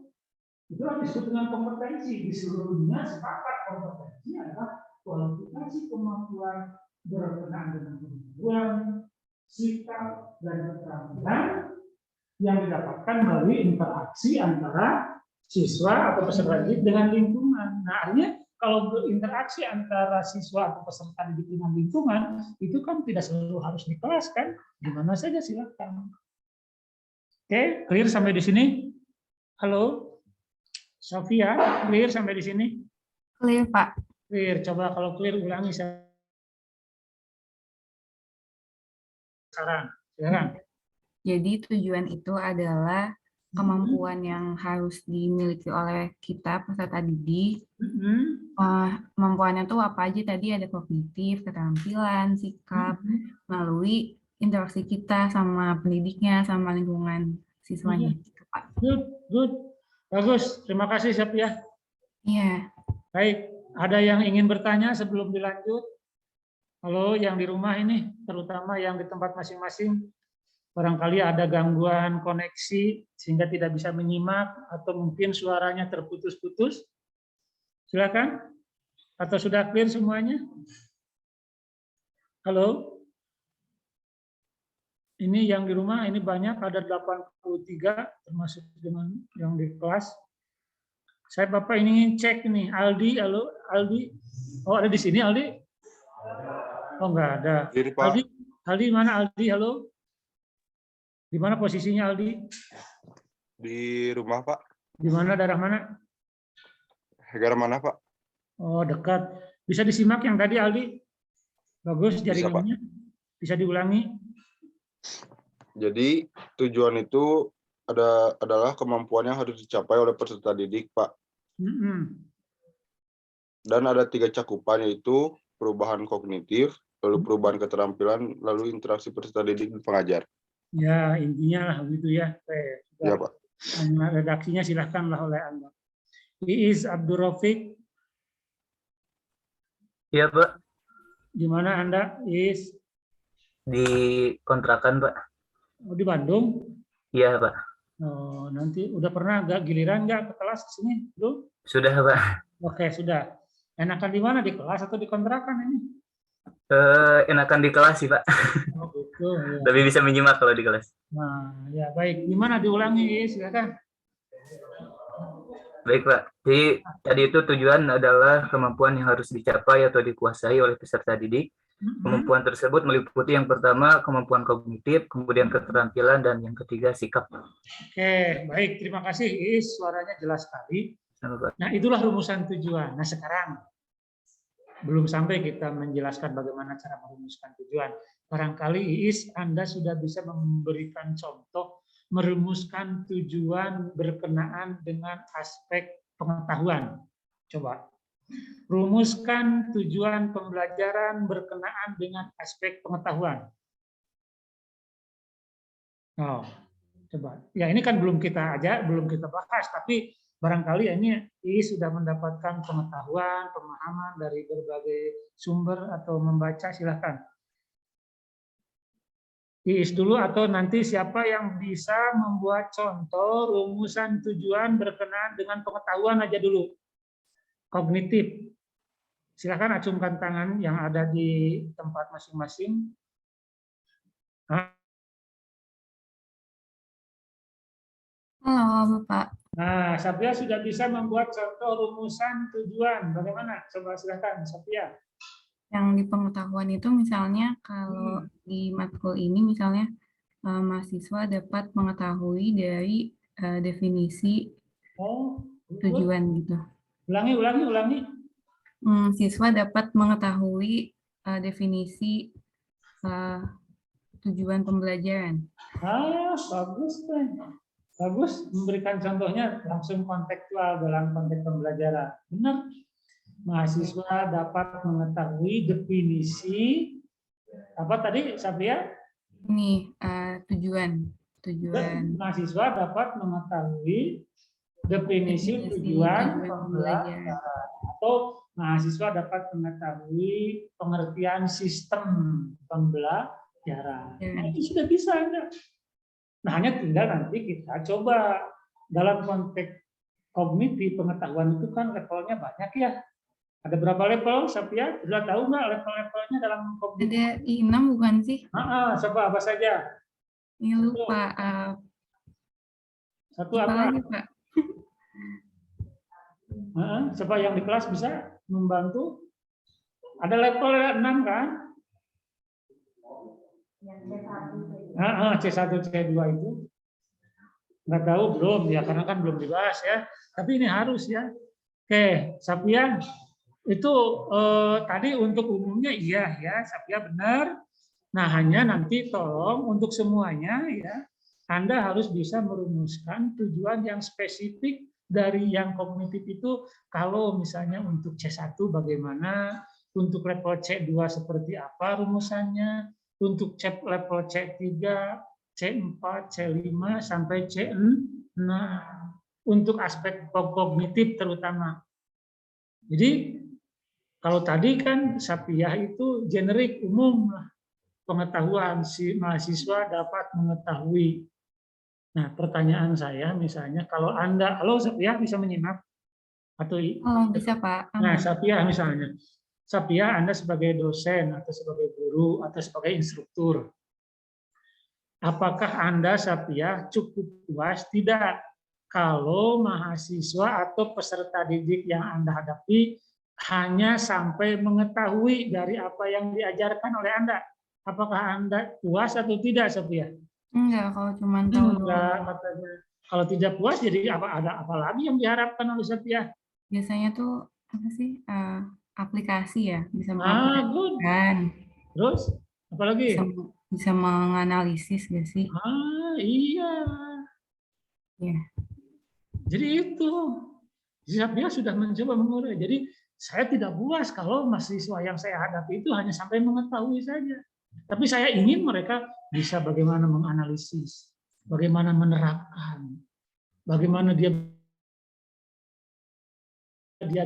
Itu yang disebut dengan kompetensi. Di seluruh dunia sepakat kompetensi adalah kualifikasi kemampuan berkenaan dengan pengetahuan, sikap, dan keterampilan yang didapatkan melalui interaksi antara siswa atau peserta didik dengan lingkungan. Nah, artinya kalau berinteraksi antara siswa atau peserta didik dengan lingkungan, itu kan tidak selalu harus di kelas kan? Di mana saja silakan. Oke, clear sampai di sini? Halo? Sofia, clear sampai di sini? Clear, Pak. Clear, coba kalau clear ulangi sekarang. Silakan. Jadi tujuan itu adalah kemampuan yang harus dimiliki oleh kita peserta didik. Kemampuannya itu apa aja tadi, ada kognitif, keterampilan, sikap, melalui interaksi kita sama pendidiknya, sama lingkungan siswanya. Good. Bagus, terima kasih Sofia. Iya. Baik, ada yang ingin bertanya sebelum dilanjut? Halo, yang di rumah ini, terutama yang di tempat masing-masing, barangkali ada gangguan koneksi sehingga tidak bisa menyimak atau mungkin suaranya terputus-putus. Silakan. Atau sudah clear semuanya? Halo? Ini yang di rumah, ini banyak, ada 83, termasuk dengan yang di kelas. Saya Bapak ini cek nih, Aldi, halo, Aldi. Oh, ada di sini, Aldi? Oh, enggak ada. Diri, Pak. Aldi mana, Aldi, halo? Di mana posisinya, Aldi? Di rumah, Pak. Di mana, daerah mana? Negara mana, Pak? Oh, dekat. Bisa disimak yang tadi, Aldi? Bagus jaringannya. Bisa diulangi. Jadi tujuan itu adalah kemampuan yang harus dicapai oleh peserta didik, Pak. Dan ada 3 cakupan, yaitu perubahan kognitif, lalu perubahan keterampilan, lalu interaksi peserta didik dan pengajar. Ya, intinya lah begitu ya. Ya, Pak. Redaksinya silahkanlah oleh Anda. Iis Abdul Rafiq. Iya, Pak. Di mana Anda, Iis? Di kontrakan, Pak. Oh, di Bandung? Iya, Pak. Oh, nanti udah pernah giliran nggak ke kelas sini? Belum? Sudah, Pak. Oke, sudah. Enakan di mana? Di kelas atau di kontrakan ini? Enakan di kelas sih, Pak. Oh, gitu, ya. Lebih bisa menyimak kalau di kelas. Nah, ya baik. Gimana diulangi, silakan. Baik, Pak. Jadi tadi itu tujuan adalah kemampuan yang harus dicapai atau dikuasai oleh peserta didik. Kemampuan tersebut meliputi yang pertama kemampuan kognitif, kemudian keterampilan, dan yang ketiga sikap. Oke, baik. Terima kasih, Iis. Suaranya jelas sekali. Nah, itulah rumusan tujuan. Nah, sekarang belum sampai kita menjelaskan bagaimana cara merumuskan tujuan. Barangkali Iis, Anda sudah bisa memberikan contoh merumuskan tujuan berkenaan dengan aspek pengetahuan. Coba. Rumuskan tujuan pembelajaran berkenaan dengan aspek pengetahuan. Oh, coba. Ya, ini kan belum kita bahas, tapi barangkali ini sudah mendapatkan pengetahuan, pemahaman dari berbagai sumber atau membaca, silahkan. Iis dulu atau nanti siapa yang bisa membuat contoh rumusan tujuan berkenaan dengan pengetahuan aja dulu. Kognitif. Silakan acungkan tangan yang ada di tempat masing-masing. Halo, Bapak. Nah, Sapia sudah bisa membuat contoh rumusan tujuan. Bagaimana? Coba silakan, Sapia. Yang di pengetahuan itu misalnya kalau di matkul ini misalnya mahasiswa dapat mengetahui dari definisi tujuan gitu. Ulangi. Siswa dapat mengetahui definisi tujuan pembelajaran. Bagus kan. Bagus, memberikan contohnya langsung kontekstual dalam konteks pembelajaran. Benar. Mahasiswa dapat mengetahui definisi apa tadi, Sapia? Ini tujuan. Mahasiswa dapat mengetahui definisi tujuan pembelajaran, atau mahasiswa dapat mengetahui pengertian sistem pembelajaran. Nah, itu sudah bisa, enggak? Nah, hanya tinggal nanti kita coba dalam konteks kognitif. Pengetahuan itu kan levelnya banyak ya. Ada berapa level, Sapia? Sudah tahu nggak level-levelnya dalam kognitif? Ada 6 bukan sih? Coba apa saja? Ini lupa. Satu apa? Lagi, Pak? Siapa yang di kelas bisa membantu? Ada level 6 kan? C1, C2 itu. Nggak tahu belum ya, karena kan belum dibahas ya. Tapi ini harus ya. Oke, Sapia, itu tadi untuk umumnya iya ya, Sapia benar. Nah, hanya nanti tolong untuk semuanya ya, Anda harus bisa merumuskan tujuan yang spesifik dari yang kognitif itu. Kalau misalnya untuk C1 bagaimana, untuk level C2 seperti apa rumusannya, untuk level C3, C4, C5 sampai C6. Nah, untuk aspek kognitif terutama. Jadi kalau tadi kan Sapia itu generik umum pengetahuan, si mahasiswa dapat mengetahui. Nah, pertanyaan saya misalnya kalau Anda, halo Sapia bisa menyimak atau bisa Pak. Nah, Sapia misalnya. Sapia Anda sebagai dosen atau sebagai guru atau sebagai instruktur. Apakah Anda, Sapiah, cukup puas? Tidak. Kalau mahasiswa atau peserta didik yang Anda hadapi hanya sampai mengetahui dari apa yang diajarkan oleh Anda. Apakah Anda puas atau tidak, Sapiah? Enggak, kalau cuma tahu Enggak, doang. katanya. Kalau tidak puas, jadi ada apa lagi yang diharapkan oleh Sapiah? Biasanya tuh apa sih? Aplikasi ya, bisa Good. mengaplikasikan, Terus, apalagi? bisa menganalisis gak sih? Iya. Ya. Jadi itu. Sapiah sudah mencoba mengurai. Jadi saya tidak puas kalau mahasiswa yang saya hadapi itu hanya sampai mengetahui saja. Tapi saya ingin mereka bisa bagaimana menganalisis, bagaimana menerapkan, bagaimana dia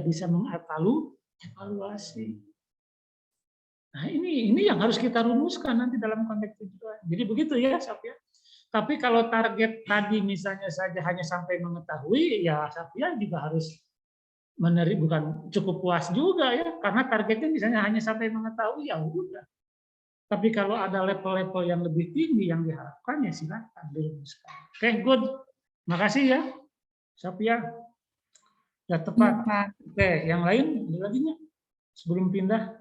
bisa mengevaluasi. Nah, ini yang harus kita rumuskan nanti dalam konteks tujuan. Jadi begitu ya, Sapiah. Tapi kalau target tadi misalnya saja hanya sampai mengetahui, ya Sapiah juga harus bukan cukup puas juga ya, karena targetnya misalnya hanya sampai mengetahui, ya udah. Tapi kalau ada level-level yang lebih tinggi yang diharapkan, ya silakan dirumuskan. Oke, good. Makasih ya, Sapiah. Ya tepat. Pak. Oke, yang lain ada lagi nggak? Sebelum pindah.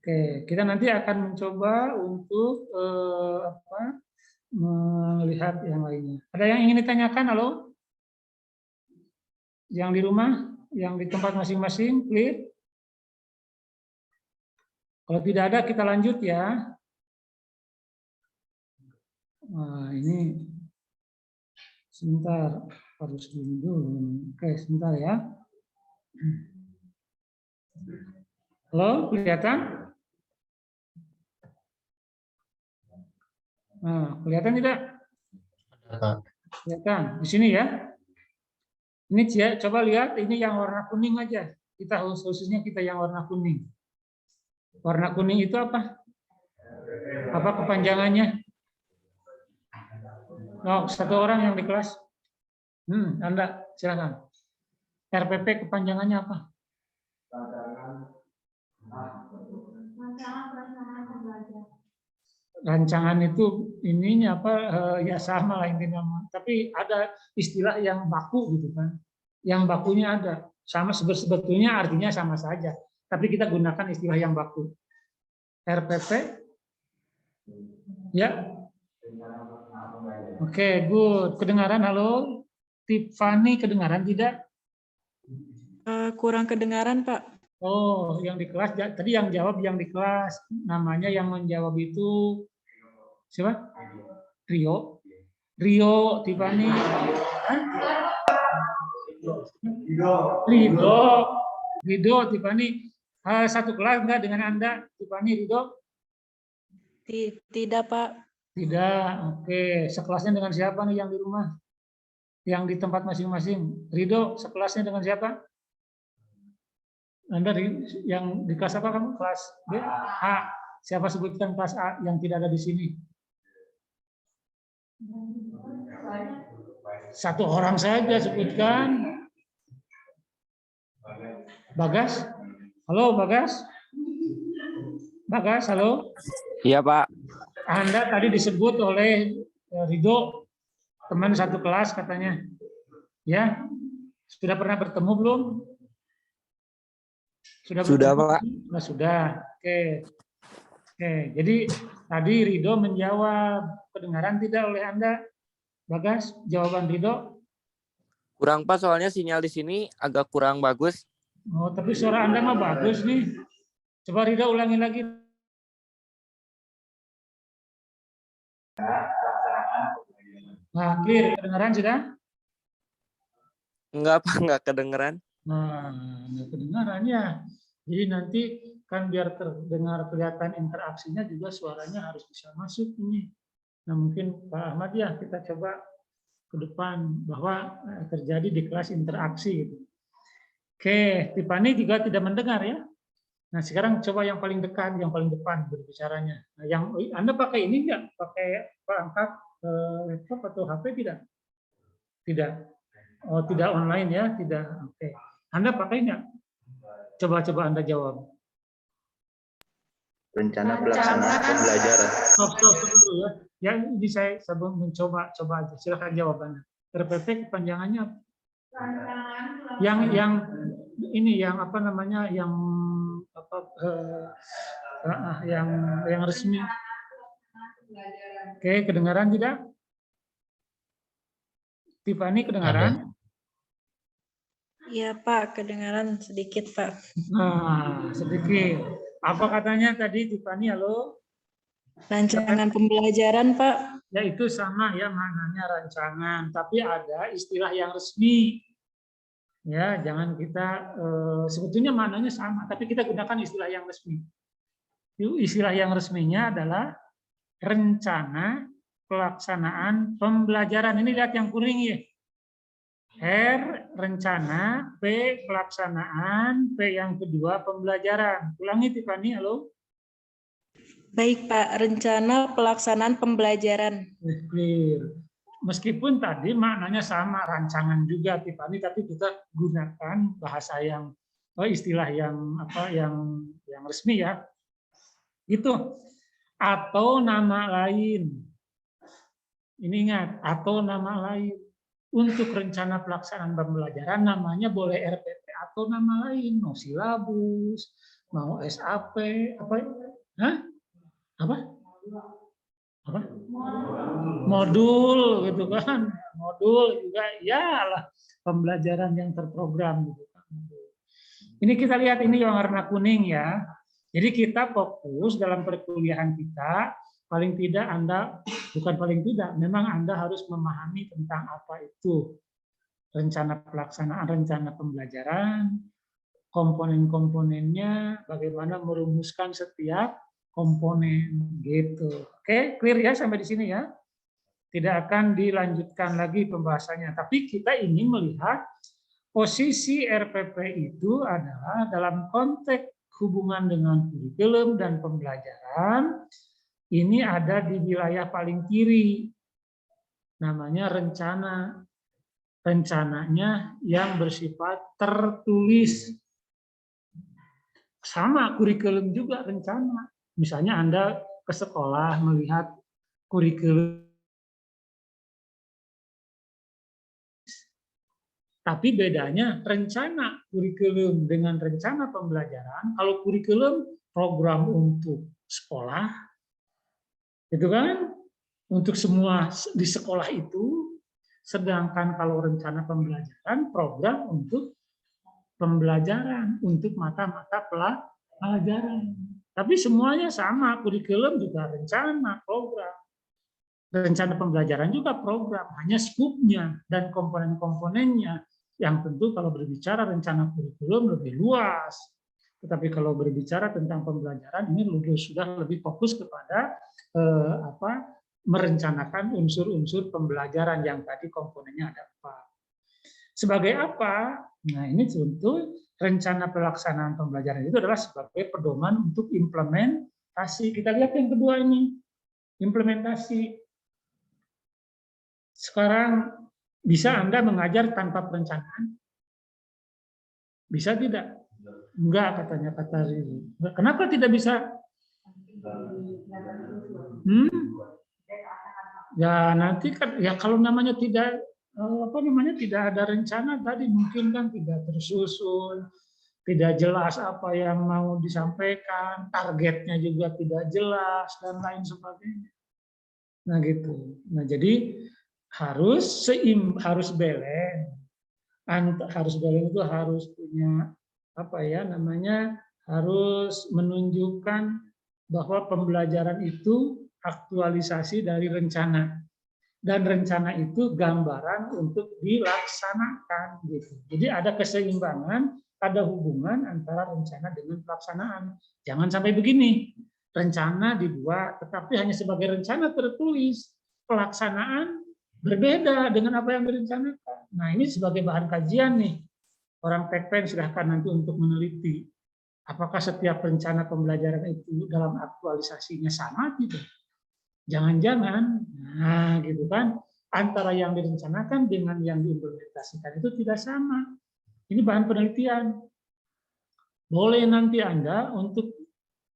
Oke, kita nanti akan mencoba untuk melihat yang lainnya. Ada yang ingin ditanyakan? Halo? Yang di rumah, yang di tempat masing-masing, clear? Kalau tidak ada, kita lanjut ya. Nah, ini sebentar, harus dulu. Oke, sebentar ya. Halo, kelihatan? Nah, kelihatan tidak? Kelihatan di sini ya. Ini coba lihat, ini yang warna kuning aja. Kita khususnya kita yang warna kuning. Warna kuning itu apa? Apa kepanjangannya? Oh, satu orang yang di kelas. Anda silakan. RPP kepanjangannya apa? Rancangan itu ininya apa? Ya sama lah intinya. Tapi ada istilah yang baku gitu kan. Yang bakunya ada. Sama sebetulnya artinya sama saja. Tapi kita gunakan istilah yang baku. RPP. Ya. Oke, good. Kedengaran, halo? Tiffany, kedengaran tidak? Kurang kedengaran, Pak. Oh, yang di kelas. Tadi yang jawab yang di kelas. Namanya yang menjawab itu siapa? Rio. Rio, Tiffany. Rido, Tiffany. Satu kelas enggak dengan Anda, Tiffany, Rido? Tidak, Pak. Tidak, oke. Sekelasnya dengan siapa nih yang di rumah? Yang di tempat masing-masing. Rido, sekelasnya dengan siapa? Anda yang di kelas apa kamu? Kelas B? A. Siapa sebutkan kelas A yang tidak ada di sini? Satu orang saja sebutkan. Bagas? Halo, Bagas? Bagas, halo? Iya, Pak. Anda tadi disebut oleh Rido, teman satu kelas katanya. Ya? Sudah pernah bertemu belum? Sudah, Pak. Sudah. Oke. Jadi tadi Rido menjawab. Kedengaran tidak oleh Anda? Bagas, jawaban Rido? Kurang, Pak, soalnya sinyal di sini agak kurang bagus. Oh, tapi suara Anda mah bagus nih. Coba Rido ulangi lagi. Nah, clear. Kedengaran sudah? Enggak, Pak, enggak kedengeran. Nah, enggak kedengaran ya. Jadi nanti kan biar terdengar kelihatan interaksinya juga suaranya harus bisa masuk ini. Nah, mungkin Pak Ahmad ya kita coba ke depan bahwa terjadi di kelas interaksi gitu. Oke, Tiffany juga tidak mendengar ya. Nah, sekarang coba yang paling dekat, yang paling depan berbicaranya. Nah, yang Anda pakai ini enggak? Pakai perangkat laptop atau HP tidak? Tidak. Oh, tidak online ya? Tidak. Oke. Anda pakai enggak? Coba Anda jawab. Rencana pelaksanaan pembelajaran. Stop dulu ya. Ya, ini saya mencoba aja. Silakan jawabannya. RPP kepanjangannya apa? Yang ini yang apa namanya yang apa yang resmi. Oke, kedengaran tidak? Tiffany kedengaran? Iya Pak, kedengaran sedikit Pak. Nah, sedikit. Apa katanya tadi Tiffany? Halo? Rancangan pembelajaran Pak. Ya itu sama ya maknanya rancangan, tapi ada istilah yang resmi. Ya, jangan kita sebetulnya maknanya sama, tapi kita gunakan istilah yang resmi. Istilah yang resminya adalah rencana pelaksanaan pembelajaran. Ini lihat yang kuning ya. R rencana, P pelaksanaan, P yang kedua pembelajaran. Ulangi Tiffany, halo. Baik Pak, rencana pelaksanaan pembelajaran. Clear. Meskipun tadi maknanya sama, rancangan juga Tiffany, tapi kita gunakan bahasa yang istilah yang apa yang resmi ya. Itu atau nama lain. Ini ingat, atau nama lain. Untuk rencana pelaksanaan pembelajaran namanya boleh RPP atau nama lain, mau silabus, mau SAP, apa? Hah? Apa? Apa? Modul gitu kan. Modul juga ya lah pembelajaran yang terprogram gitu kan. Ini kita lihat ini yang warna kuning ya. Jadi kita fokus dalam perkuliahan kita, paling tidak Anda, bukan paling tidak, memang Anda harus memahami tentang apa itu rencana pelaksanaan, rencana pembelajaran, komponen-komponennya, bagaimana merumuskan setiap komponen gitu. Oke, clear ya sampai di sini ya. Tidak akan dilanjutkan lagi pembahasannya, tapi kita ingin melihat posisi RPP itu adalah dalam konteks hubungan dengan kurikulum dan pembelajaran. Ini ada di wilayah paling kiri, namanya rencana. Rencananya yang bersifat tertulis. Sama kurikulum juga rencana. Misalnya Anda ke sekolah melihat kurikulum, tapi bedanya rencana kurikulum dengan rencana pembelajaran. Kalau kurikulum program untuk sekolah, itu kan untuk semua di sekolah itu, sedangkan kalau rencana pembelajaran program untuk pembelajaran, untuk mata-mata pelajaran. Tapi semuanya sama, kurikulum juga rencana, program. Rencana pembelajaran juga program, hanya skupnya dan komponen-komponennya. Yang tentu kalau berbicara rencana kurikulum lebih luas. Tetapi kalau berbicara tentang pembelajaran, ini sudah lebih fokus kepada merencanakan unsur-unsur pembelajaran yang tadi komponennya ada apa. Sebagai apa? Nah ini tentu rencana pelaksanaan pembelajaran itu adalah sebagai pedoman untuk implementasi. Kita lihat yang kedua ini, implementasi. Sekarang bisa Anda mengajar tanpa perencanaan? Bisa tidak? Enggak, katanya kata Riri. Kenapa tidak bisa? Ya nanti kan ya kalau namanya tidak tidak ada rencana tadi mungkin kan tidak tersusun, tidak jelas apa yang mau disampaikan, targetnya juga tidak jelas dan lain sebagainya. Nah gitu. Nah jadi harus balance. Harus balance itu harus punya harus menunjukkan bahwa pembelajaran itu aktualisasi dari rencana. Dan rencana itu gambaran untuk dilaksanakan gitu. Jadi ada keseimbangan, ada hubungan antara rencana dengan pelaksanaan. Jangan sampai begini. Rencana dibuat tetapi hanya sebagai rencana tertulis. Pelaksanaan berbeda dengan apa yang direncanakan. Nah, ini sebagai bahan kajian nih. Orang Tekpen silahkan nanti untuk meneliti. Apakah setiap rencana pembelajaran itu dalam aktualisasinya sama tidak? Jangan-jangan, nah gitu kan, antara yang direncanakan dengan yang diimplementasikan itu tidak sama. Ini bahan penelitian. Boleh nanti Anda untuk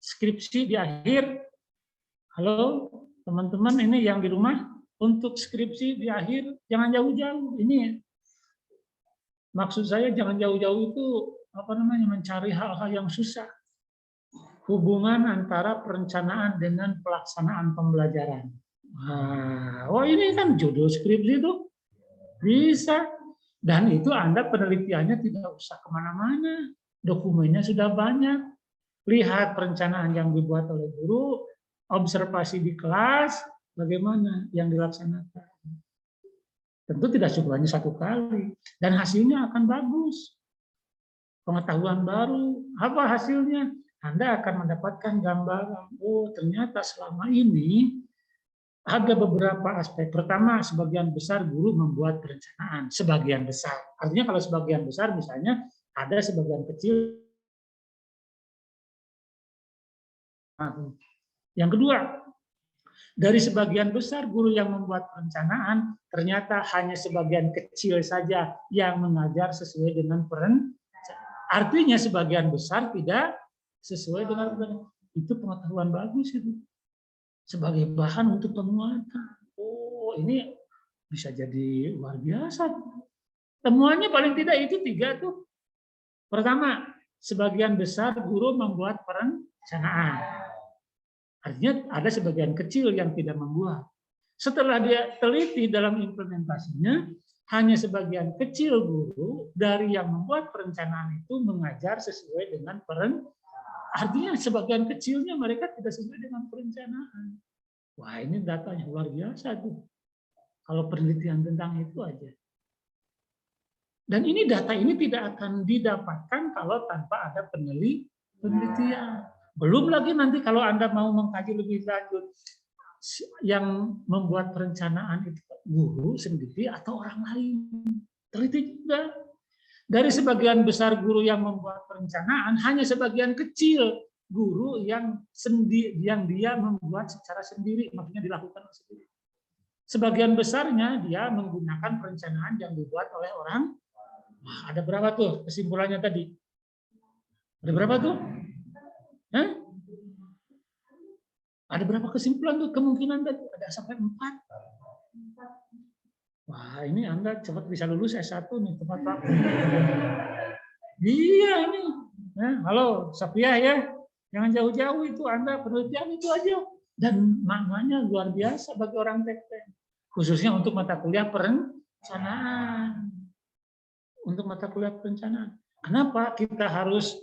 skripsi di akhir, halo, Teman-teman ini yang di rumah, untuk skripsi di akhir, jangan jauh-jauh. Ini maksud saya jangan jauh-jauh itu mencari hal-hal yang susah. Hubungan antara perencanaan dengan pelaksanaan pembelajaran. Nah, ini kan judul skripsi itu bisa. Dan itu Anda penelitiannya tidak usah kemana-mana. Dokumennya sudah banyak. Lihat perencanaan yang dibuat oleh guru, observasi di kelas, bagaimana yang dilaksanakan. Tentu tidak cukup hanya satu kali. Dan hasilnya akan bagus. Pengetahuan baru. Apa hasilnya? Anda akan mendapatkan gambaran. Oh, ternyata selama ini ada beberapa aspek. Pertama, sebagian besar guru membuat perencanaan. Sebagian besar. Artinya kalau sebagian besar, misalnya ada sebagian kecil. Yang kedua, dari sebagian besar guru yang membuat perencanaan, ternyata hanya sebagian kecil saja yang mengajar sesuai dengan perencanaan. Artinya sebagian besar tidak sesuai dengan perencanaan. Itu pengetahuan bagus itu. Sebagai bahan untuk penguatan. Oh, ini bisa jadi luar biasa. Temuannya paling tidak itu 3 tuh. Pertama, sebagian besar guru membuat perencanaan. Artinya ada sebagian kecil yang tidak membuat. Setelah dia teliti dalam implementasinya, hanya sebagian kecil guru dari yang membuat perencanaan itu mengajar sesuai dengan perencanaan. Artinya sebagian kecilnya mereka tidak sesuai dengan perencanaan. Wah, ini datanya luar biasa tuh. Kalau penelitian tentang itu aja. Dan ini data ini tidak akan didapatkan kalau tanpa ada penelitian. Belum lagi nanti kalau Anda mau mengkaji lebih lanjut, yang membuat perencanaan itu guru sendiri atau orang lain. Teliti juga. Dari sebagian besar guru yang membuat perencanaan, hanya sebagian kecil guru yang dia membuat secara sendiri, maksudnya dilakukan sendiri. Sebagian besarnya dia menggunakan perencanaan yang dibuat oleh orang. Wah, ada berapa tuh kesimpulannya tadi? Ada berapa tuh? Hah? Ada berapa kesimpulan tuh? Kemungkinan tadi ada sampai 4. Wah, ini Anda cepat bisa lulus S1 nih, tepat Pak. Iya ini. Nah, halo, Safiah ya. Jangan jauh-jauh itu Anda penelitian itu aja. Dan maknanya luar biasa bagi orang teknik. Khususnya untuk mata kuliah perencanaan. Untuk mata kuliah perencanaan. Kenapa kita harus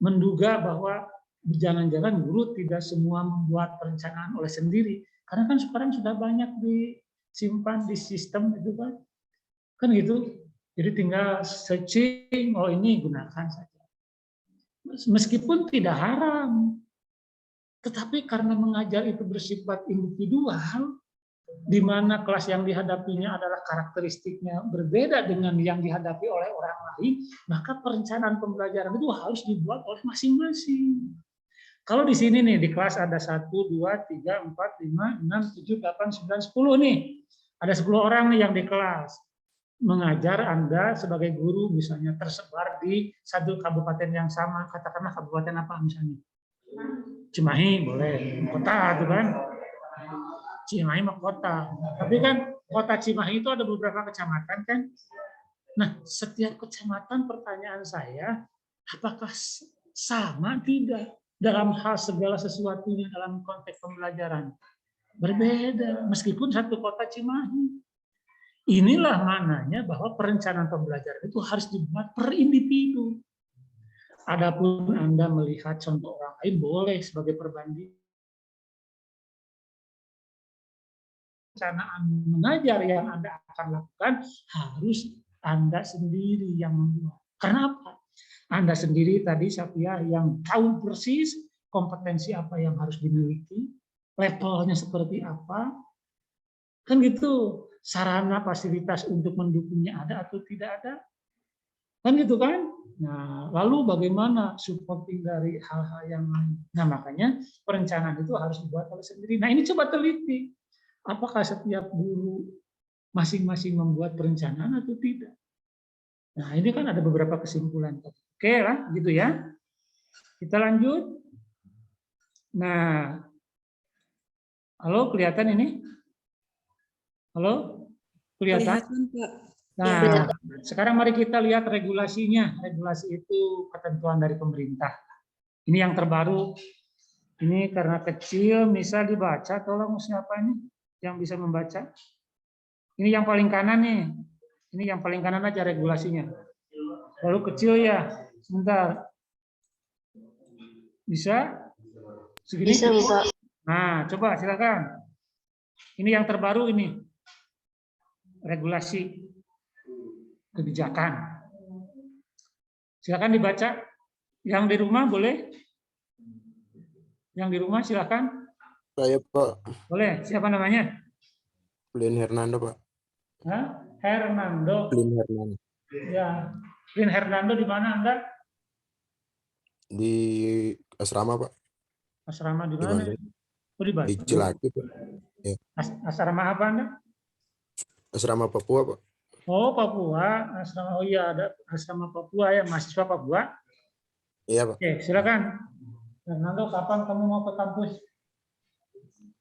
menduga bahwa jangan-jangan guru tidak semua membuat perencanaan oleh sendiri? Karena kan sekarang sudah banyak disimpan di sistem itu kan gitu. Jadi tinggal searching, oh ini gunakan saja. Meskipun tidak haram, tetapi karena mengajar itu bersifat individual, di mana kelas yang dihadapinya adalah karakteristiknya berbeda dengan yang dihadapi oleh orang lain, maka perencanaan pembelajaran itu harus dibuat oleh masing-masing. Kalau di sini nih, di kelas ada 1, 2, 3, 4, 5, 6, 7, 8, 9, 10 nih. Ada 10 orang nih yang di kelas. Mengajar Anda sebagai guru misalnya tersebar di satu kabupaten yang sama, katakanlah kabupaten apa misalnya? Cimahi boleh, kota itu kan? Cimahi mah kota. Tapi kan kota Cimahi itu ada beberapa kecamatan kan? Nah, setiap kecamatan pertanyaan saya, apakah sama tidak dalam hal segala sesuatunya dalam konteks pembelajaran? Berbeda, meskipun satu kota Cimahi. Inilah maknanya bahwa perencanaan pembelajaran itu harus dibuat per individu. Adapun Anda melihat contoh orang lain boleh sebagai perbanding. Perencanaan mengajar yang Anda akan lakukan harus Anda sendiri yang membuat. Karena apa? Anda sendiri tadi Safiah yang tahu persis kompetensi apa yang harus dimiliki, levelnya seperti apa, kan gitu. Sarana fasilitas untuk mendukungnya ada atau tidak ada, kan gitu kan? Nah, lalu bagaimana supporting dari hal-hal yang lain? Nah, makanya perencanaan itu harus dibuat oleh sendiri. Nah, ini coba teliti, apakah setiap guru masing-masing membuat perencanaan atau tidak? Nah, ini kan ada beberapa kesimpulan. Oke lah, gitu ya. Kita lanjut. Nah, Halo, kelihatan ini? Halo? Kelihatan? Kelihatan, Pak. Nah, sekarang mari kita lihat regulasinya. Regulasi itu ketentuan dari pemerintah. Ini yang terbaru. Ini karena kecil, misal dibaca, tolong siapa ini yang bisa membaca? Ini yang paling kanan nih. Ini yang paling kanan aja regulasinya. Lalu kecil ya, sebentar. Bisa? Segini? Bisa, Pak. Nah, coba silakan. Ini yang terbaru ini. Regulasi kebijakan. Silakan dibaca. Yang di rumah boleh? Yang di rumah silakan. Saya Pak. Boleh. Siapa namanya? Lin Hernando Pak. Hah? Hernando. Lin Hernando. Ya. Lin Hernando di mana Anda? Di asrama Pak. Asrama di Di mana? Bandung. Oh, di Di Bandung. Cilacap Pak. Ya. Asrama apa Anda? Asrama Papua Pak. Oh, Papua. Asrama. Oh iya, ada asrama Papua ya, mahasiswa Papua. Iya Pak. Oke, silakan. Fernando, kapan kamu mau ke kampus?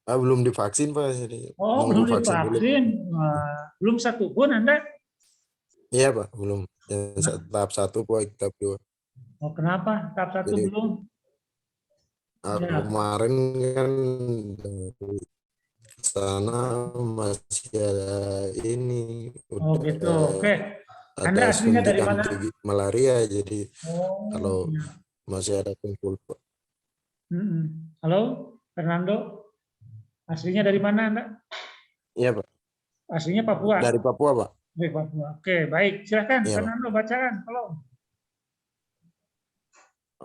Belum divaksin Pak. Jadi Oh, nunggu belum vaksin dulu. divaksin. Wah, belum satu pun Anda? Iya Pak, belum. Yang tahap 1 Pak, tahap 2. Oh, kenapa? Tahap 1 Jadi, belum? Ya. kemarin kan dari sana masih ada ini Oh, gitu. Oke. Anda ada aslinya dari suntikan mana? malaria, jadi Oh, kalau iya. masih ada kumpul Pak. Halo, Fernando. Aslinya dari mana Anda? Iya Pak. Aslinya Papua. Dari Papua Pak. Dari Papua. Oke, baik. Silakan, Iya, Pak. Fernando, bacakan. Tolong.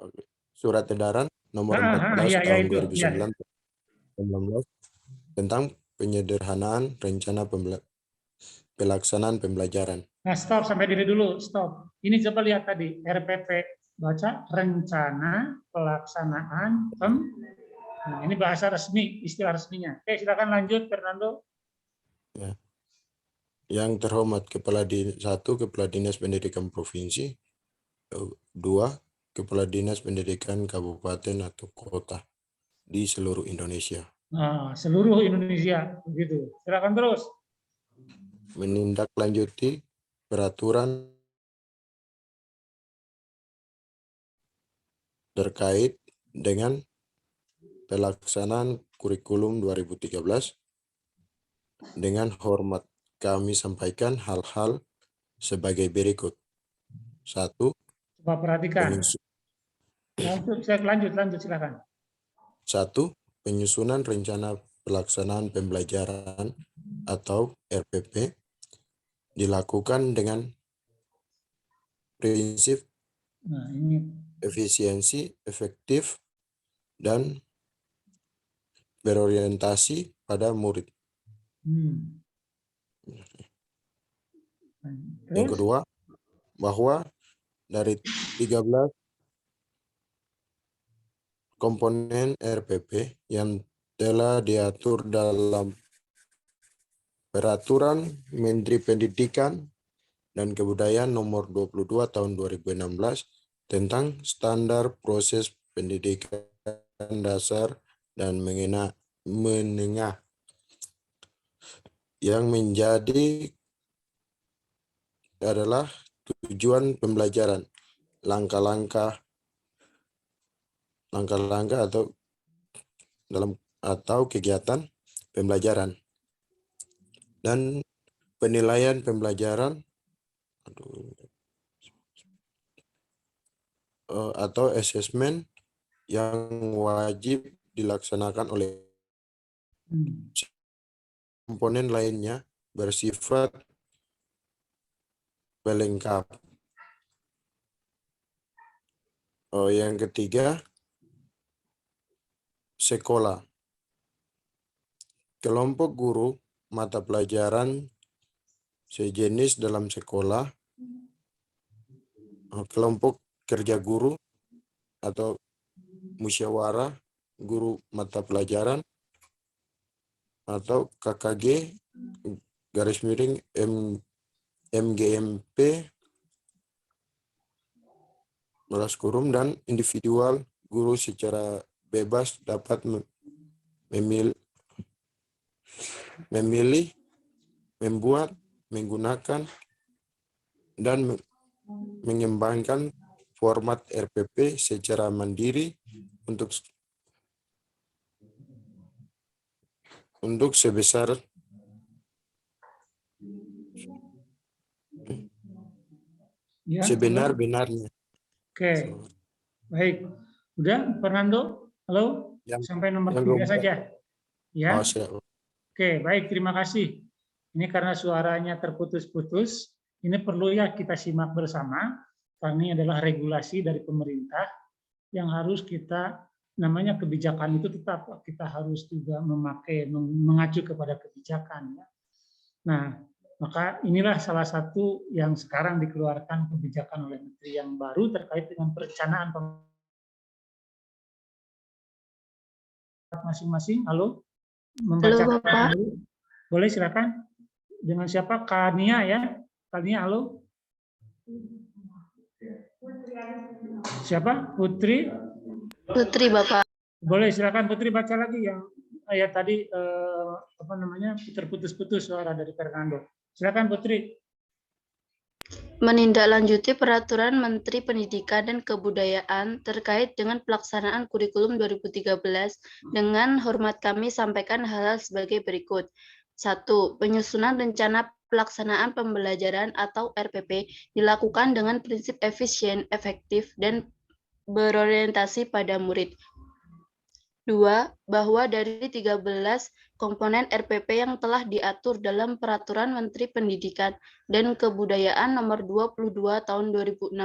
Oke. Surat edaran nomor Iya, 14 iya tahun itu. Iya. 2019 tentang penyederhanaan rencana pelaksanaan pembelajaran. Nah, stop sampai diri dulu. Stop. Ini coba lihat tadi RPP. Baca rencana pelaksanaan Nah, ini bahasa resmi, istilah resminya. Oke, silakan lanjut, Fernando. Ya. Yang terhormat Kepala Dinas Pendidikan Provinsi, 2 Kepala Dinas Pendidikan Kabupaten atau Kota di seluruh Indonesia. Nah, seluruh Indonesia, begitu. Silakan terus. Menindaklanjuti peraturan terkait dengan pelaksanaan kurikulum 2013. Dengan hormat kami sampaikan hal-hal sebagai berikut. 1. Coba perhatikan. Lanjut, silakan. 1. Penyusunan rencana pelaksanaan pembelajaran atau RPP dilakukan dengan prinsip efisiensi, efektif, dan berorientasi pada murid. Yang kedua, bahwa dari 13 komponen RPP yang telah diatur dalam Peraturan Menteri Pendidikan dan Kebudayaan Nomor 22 Tahun 2016 tentang standar proses pendidikan dasar dan menengah yang menjadi adalah tujuan pembelajaran, langkah-langkah atau kegiatan pembelajaran dan penilaian pembelajaran atau asesmen yang wajib dilaksanakan oleh komponen lainnya bersifat pelengkap. Yang ketiga, sekolah. Kelompok guru mata pelajaran sejenis dalam sekolah, kelompok kerja guru atau musyawarah guru mata pelajaran atau KKG garis miring MGMP _ dan individual guru secara bebas dapat memilih memilih, membuat, menggunakan, dan mengembangkan format RPP secara mandiri untuk sebenar-benarnya. Oke, baik. Udah, Fernando? Halo? Sampai nomor 3 saja. Ya. Oke, baik. Terima kasih. Ini karena suaranya terputus-putus, ini perlu ya kita simak bersama, karena ini adalah regulasi dari pemerintah yang harus kita, namanya kebijakan itu tetap kita harus juga mengacu kepada kebijakan. Ya. Nah, maka inilah salah satu yang sekarang dikeluarkan kebijakan oleh Menteri yang baru terkait dengan perencanaan masing-masing. Halo? Membacakan dulu. Boleh silakan. Dengan siapa? Kania ya? Kania, halo? Siapa? Putri? Putri, Bapak. Boleh silakan Putri baca lagi yang ayat tadi terputus-putus suara dari Fernando. Silakan Putri. Menindaklanjuti Peraturan Menteri Pendidikan dan Kebudayaan terkait dengan pelaksanaan kurikulum 2013, dengan hormat kami sampaikan hal-hal sebagai berikut. 1. Penyusunan rencana pelaksanaan pembelajaran atau RPP dilakukan dengan prinsip efisien, efektif, dan berorientasi pada murid. 2. Bahwa dari 13 komponen RPP yang telah diatur dalam Peraturan Menteri Pendidikan dan Kebudayaan Nomor 22 Tahun 2016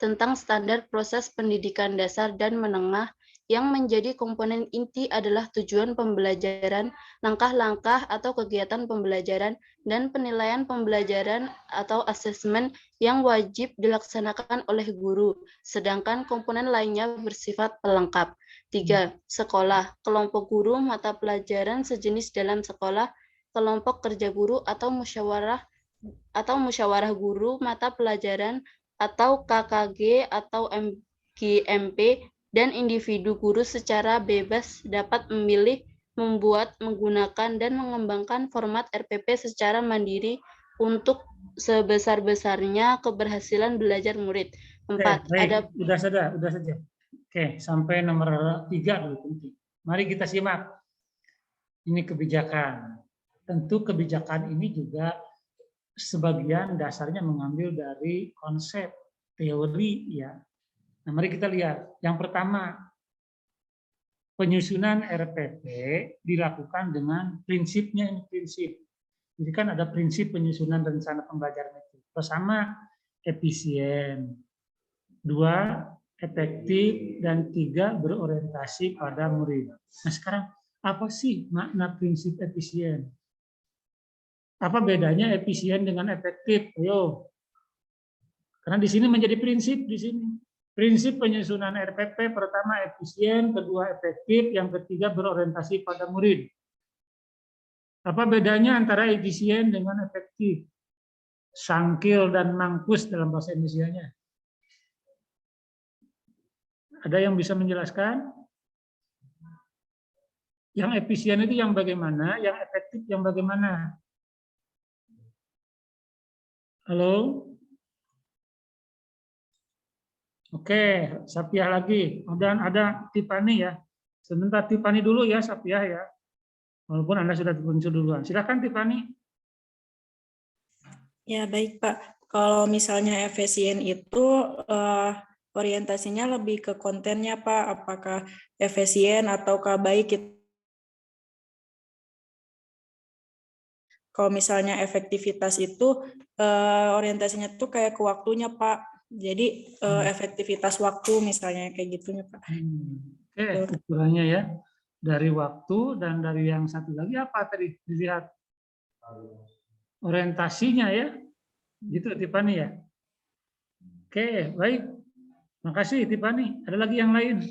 tentang Standar Proses Pendidikan Dasar dan Menengah, yang menjadi komponen inti adalah tujuan pembelajaran, langkah-langkah atau kegiatan pembelajaran, dan penilaian pembelajaran atau asesmen yang wajib dilaksanakan oleh guru, sedangkan komponen lainnya bersifat pelengkap. 3. Sekolah, kelompok guru, mata pelajaran sejenis dalam sekolah, kelompok kerja guru atau musyawarah guru, mata pelajaran atau KKG atau MGMP, dan individu guru secara bebas dapat memilih, membuat, menggunakan, dan mengembangkan format RPP secara mandiri untuk sebesar-besarnya keberhasilan belajar murid. 4. Sudah saja. Oke, sampai nomor 3 dulu penting. Mari kita simak. Ini kebijakan. Tentu kebijakan ini juga sebagian dasarnya mengambil dari konsep teori ya. Nah, mari kita lihat. Yang pertama, penyusunan RPP dilakukan dengan prinsipnya, ini prinsip. Jadi kan ada prinsip penyusunan rencana pembelajaran itu. Pertama, efisien. 2, efektif. Dan 3, berorientasi pada murid. Nah, sekarang apa sih makna prinsip efisien? Apa bedanya efisien dengan efektif? Ayo. Karena di sini menjadi prinsip di sini. Prinsip penyusunan RPP pertama efisien, kedua efektif, yang ketiga berorientasi pada murid. Apa bedanya antara efisien dengan efektif? Sangkil dan mangkus dalam bahasa Indonesianya. Ada yang bisa menjelaskan? Yang efisien itu yang bagaimana? Yang efektif yang bagaimana? Halo? Oke, Sapiah lagi. Dan ada Tipani ya. Sebentar Tipani dulu ya, Sapiah ya. Walaupun Anda sudah muncul duluan. Silakan Tipani. Ya, baik Pak. Kalau misalnya efisien itu orientasinya lebih ke kontennya Pak. Apakah efisien ataukah baik? Kalau misalnya efektivitas itu orientasinya tuh kayak ke waktunya Pak. Jadi efektivitas waktu misalnya kayak gitunya Pak. Oke, ukurannya ya. Dari waktu dan dari yang satu lagi apa tadi dilihat? Orientasinya ya. Gitu Tipani ya. Oke, baik. Makasih Tipani. Ada lagi yang lain?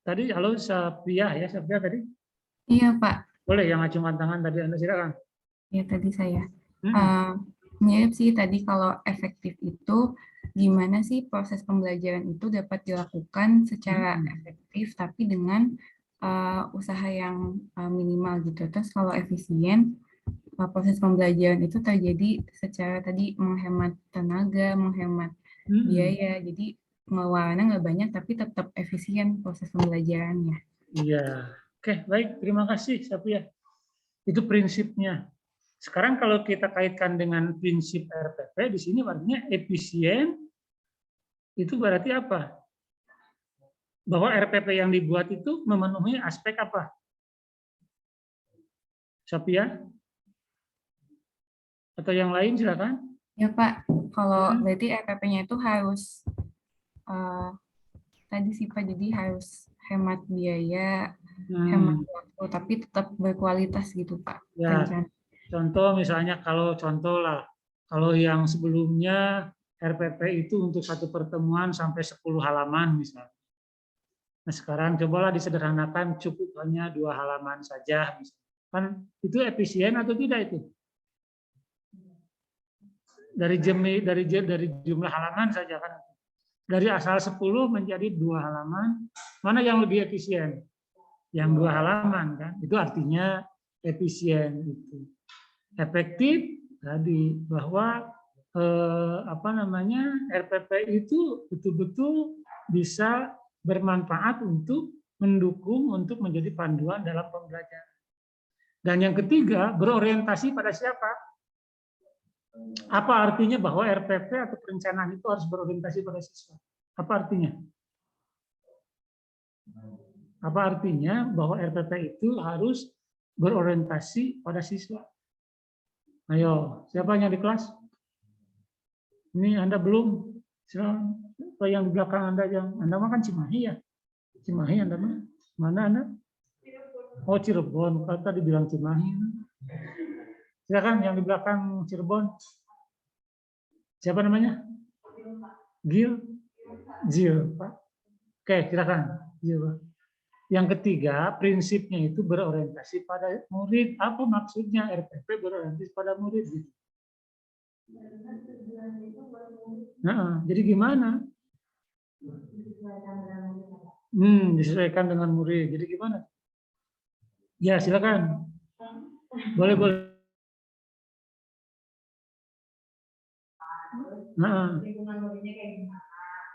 Tadi halo Sapiah ya, Sapiah tadi? Iya Pak. Boleh yang acungkan tangan tadi Anda silakan. Ya tadi saya. Mirip sih tadi, kalau efektif itu gimana sih proses pembelajaran itu dapat dilakukan secara efektif tapi dengan usaha yang minimal gitu. Terus kalau efisien, proses pembelajaran itu terjadi secara tadi menghemat tenaga, menghemat biaya. Jadi pengeluarannya nggak banyak, tapi tetap efisien proses pembelajarannya. Iya. Oke, baik. Terima kasih, Sapia. Itu prinsipnya. Sekarang kalau kita kaitkan dengan prinsip RPP, di sini artinya efisien, itu berarti apa? Bahwa RPP yang dibuat itu memenuhi aspek apa? Sapia? Atau yang lain silakan. Ya Pak, kalau berarti RPP-nya itu harus tadi sih Pak, jadi harus hemat biaya, hemat waktu, tapi tetap berkualitas gitu Pak. Ya, contoh misalnya kalau yang sebelumnya RPP itu untuk satu pertemuan sampai 10 halaman misalnya. Nah sekarang cobalah disederhanakan, cukup hanya 2 halaman saja. Kan itu efisien atau tidak itu? Dari jumlah halaman saja kan. Dari asal 10 menjadi 2 halaman, mana yang lebih efisien? Yang 2 halaman kan. Itu artinya efisien itu. Efektif tadi bahwa RPP itu betul-betul bisa bermanfaat untuk mendukung, untuk menjadi panduan dalam pembelajaran. Dan yang ketiga, berorientasi pada siapa? Apa artinya bahwa RPP atau perencanaan itu harus berorientasi pada siswa? Apa artinya? Apa artinya bahwa RPP itu harus berorientasi pada siswa? Ayo, siapa yang di kelas? Ini Anda belum? Siapa yang di belakang Anda Anda makan Cimahi ya? Cimahi Anda mah? Mana Anda? Oh Cirebon, kalau tadi bilang Cimahi. Silakan yang di belakang Cirebon. Siapa namanya? Gil? Zil, Pak. Oke, silakan. Gil, Pak. Yang ketiga, prinsipnya itu berorientasi pada murid. Apa maksudnya RPP berorientasi pada murid? Nah, jadi gimana? Disesuaikan dengan murid. Jadi gimana? Ya, silakan. Boleh. Nah. Lingkungan muridnya kayak gimana?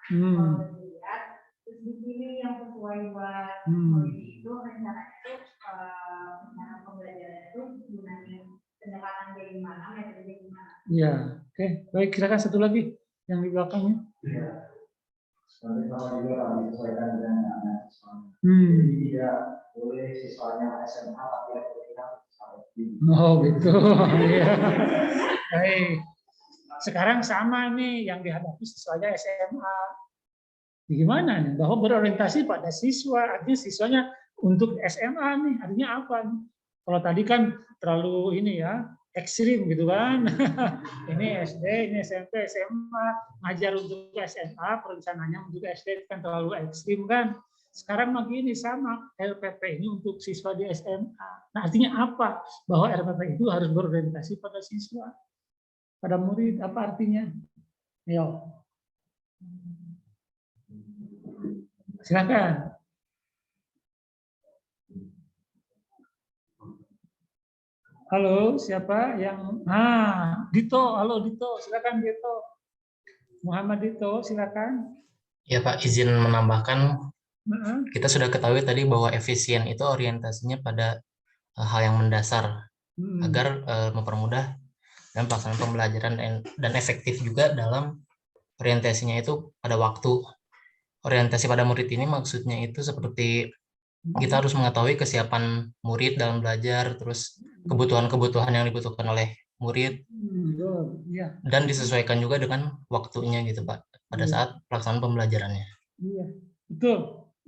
Kalau dilihat, terus dipilih yang sesuai buat murid itu, rencananya itu rencana pembelajaran itu gunanya pendekatan kayak gimana, metode gimana? Ya, oke. Baik, silakan satu lagi yang di belakangnya. Iya. Sebenarnya kalau juga harus disesuaikan dengan anak siswanya. Jadi tidak boleh siswanya SMA tapi kita Oh gitu. Iya. Baik. Sekarang sama nih yang dihadapi siswanya SMA. Gimana nih? Bahwa berorientasi pada siswa, artinya siswanya untuk SMA nih, artinya apa nih? Kalau tadi kan terlalu ini ya, ekstrim gitu kan. Ini SD, ini SMP, SMA, ngajar untuk SMA, perencanaannya untuk SD kan terlalu ekstrim kan. Sekarang begini sama, RPP ini untuk siswa di SMA. Nah artinya apa? Bahwa RPP itu harus berorientasi pada siswa. Pada murid, apa artinya? Ayo. Silakan. Halo, siapa yang Dito, halo Dito, silakan Dito. Muhammad Dito, silakan. Ya Pak, izin menambahkan, kita sudah ketahui tadi bahwa efisien itu orientasinya pada hal yang mendasar agar mempermudah dan pelaksanaan pembelajaran dan efektif juga dalam orientasinya itu pada waktu. Orientasi pada murid ini maksudnya itu seperti kita harus mengetahui kesiapan murid dalam belajar, terus kebutuhan-kebutuhan yang dibutuhkan oleh murid, dan disesuaikan juga dengan waktunya gitu Pak, pada saat pelaksanaan pembelajarannya. Iya, betul.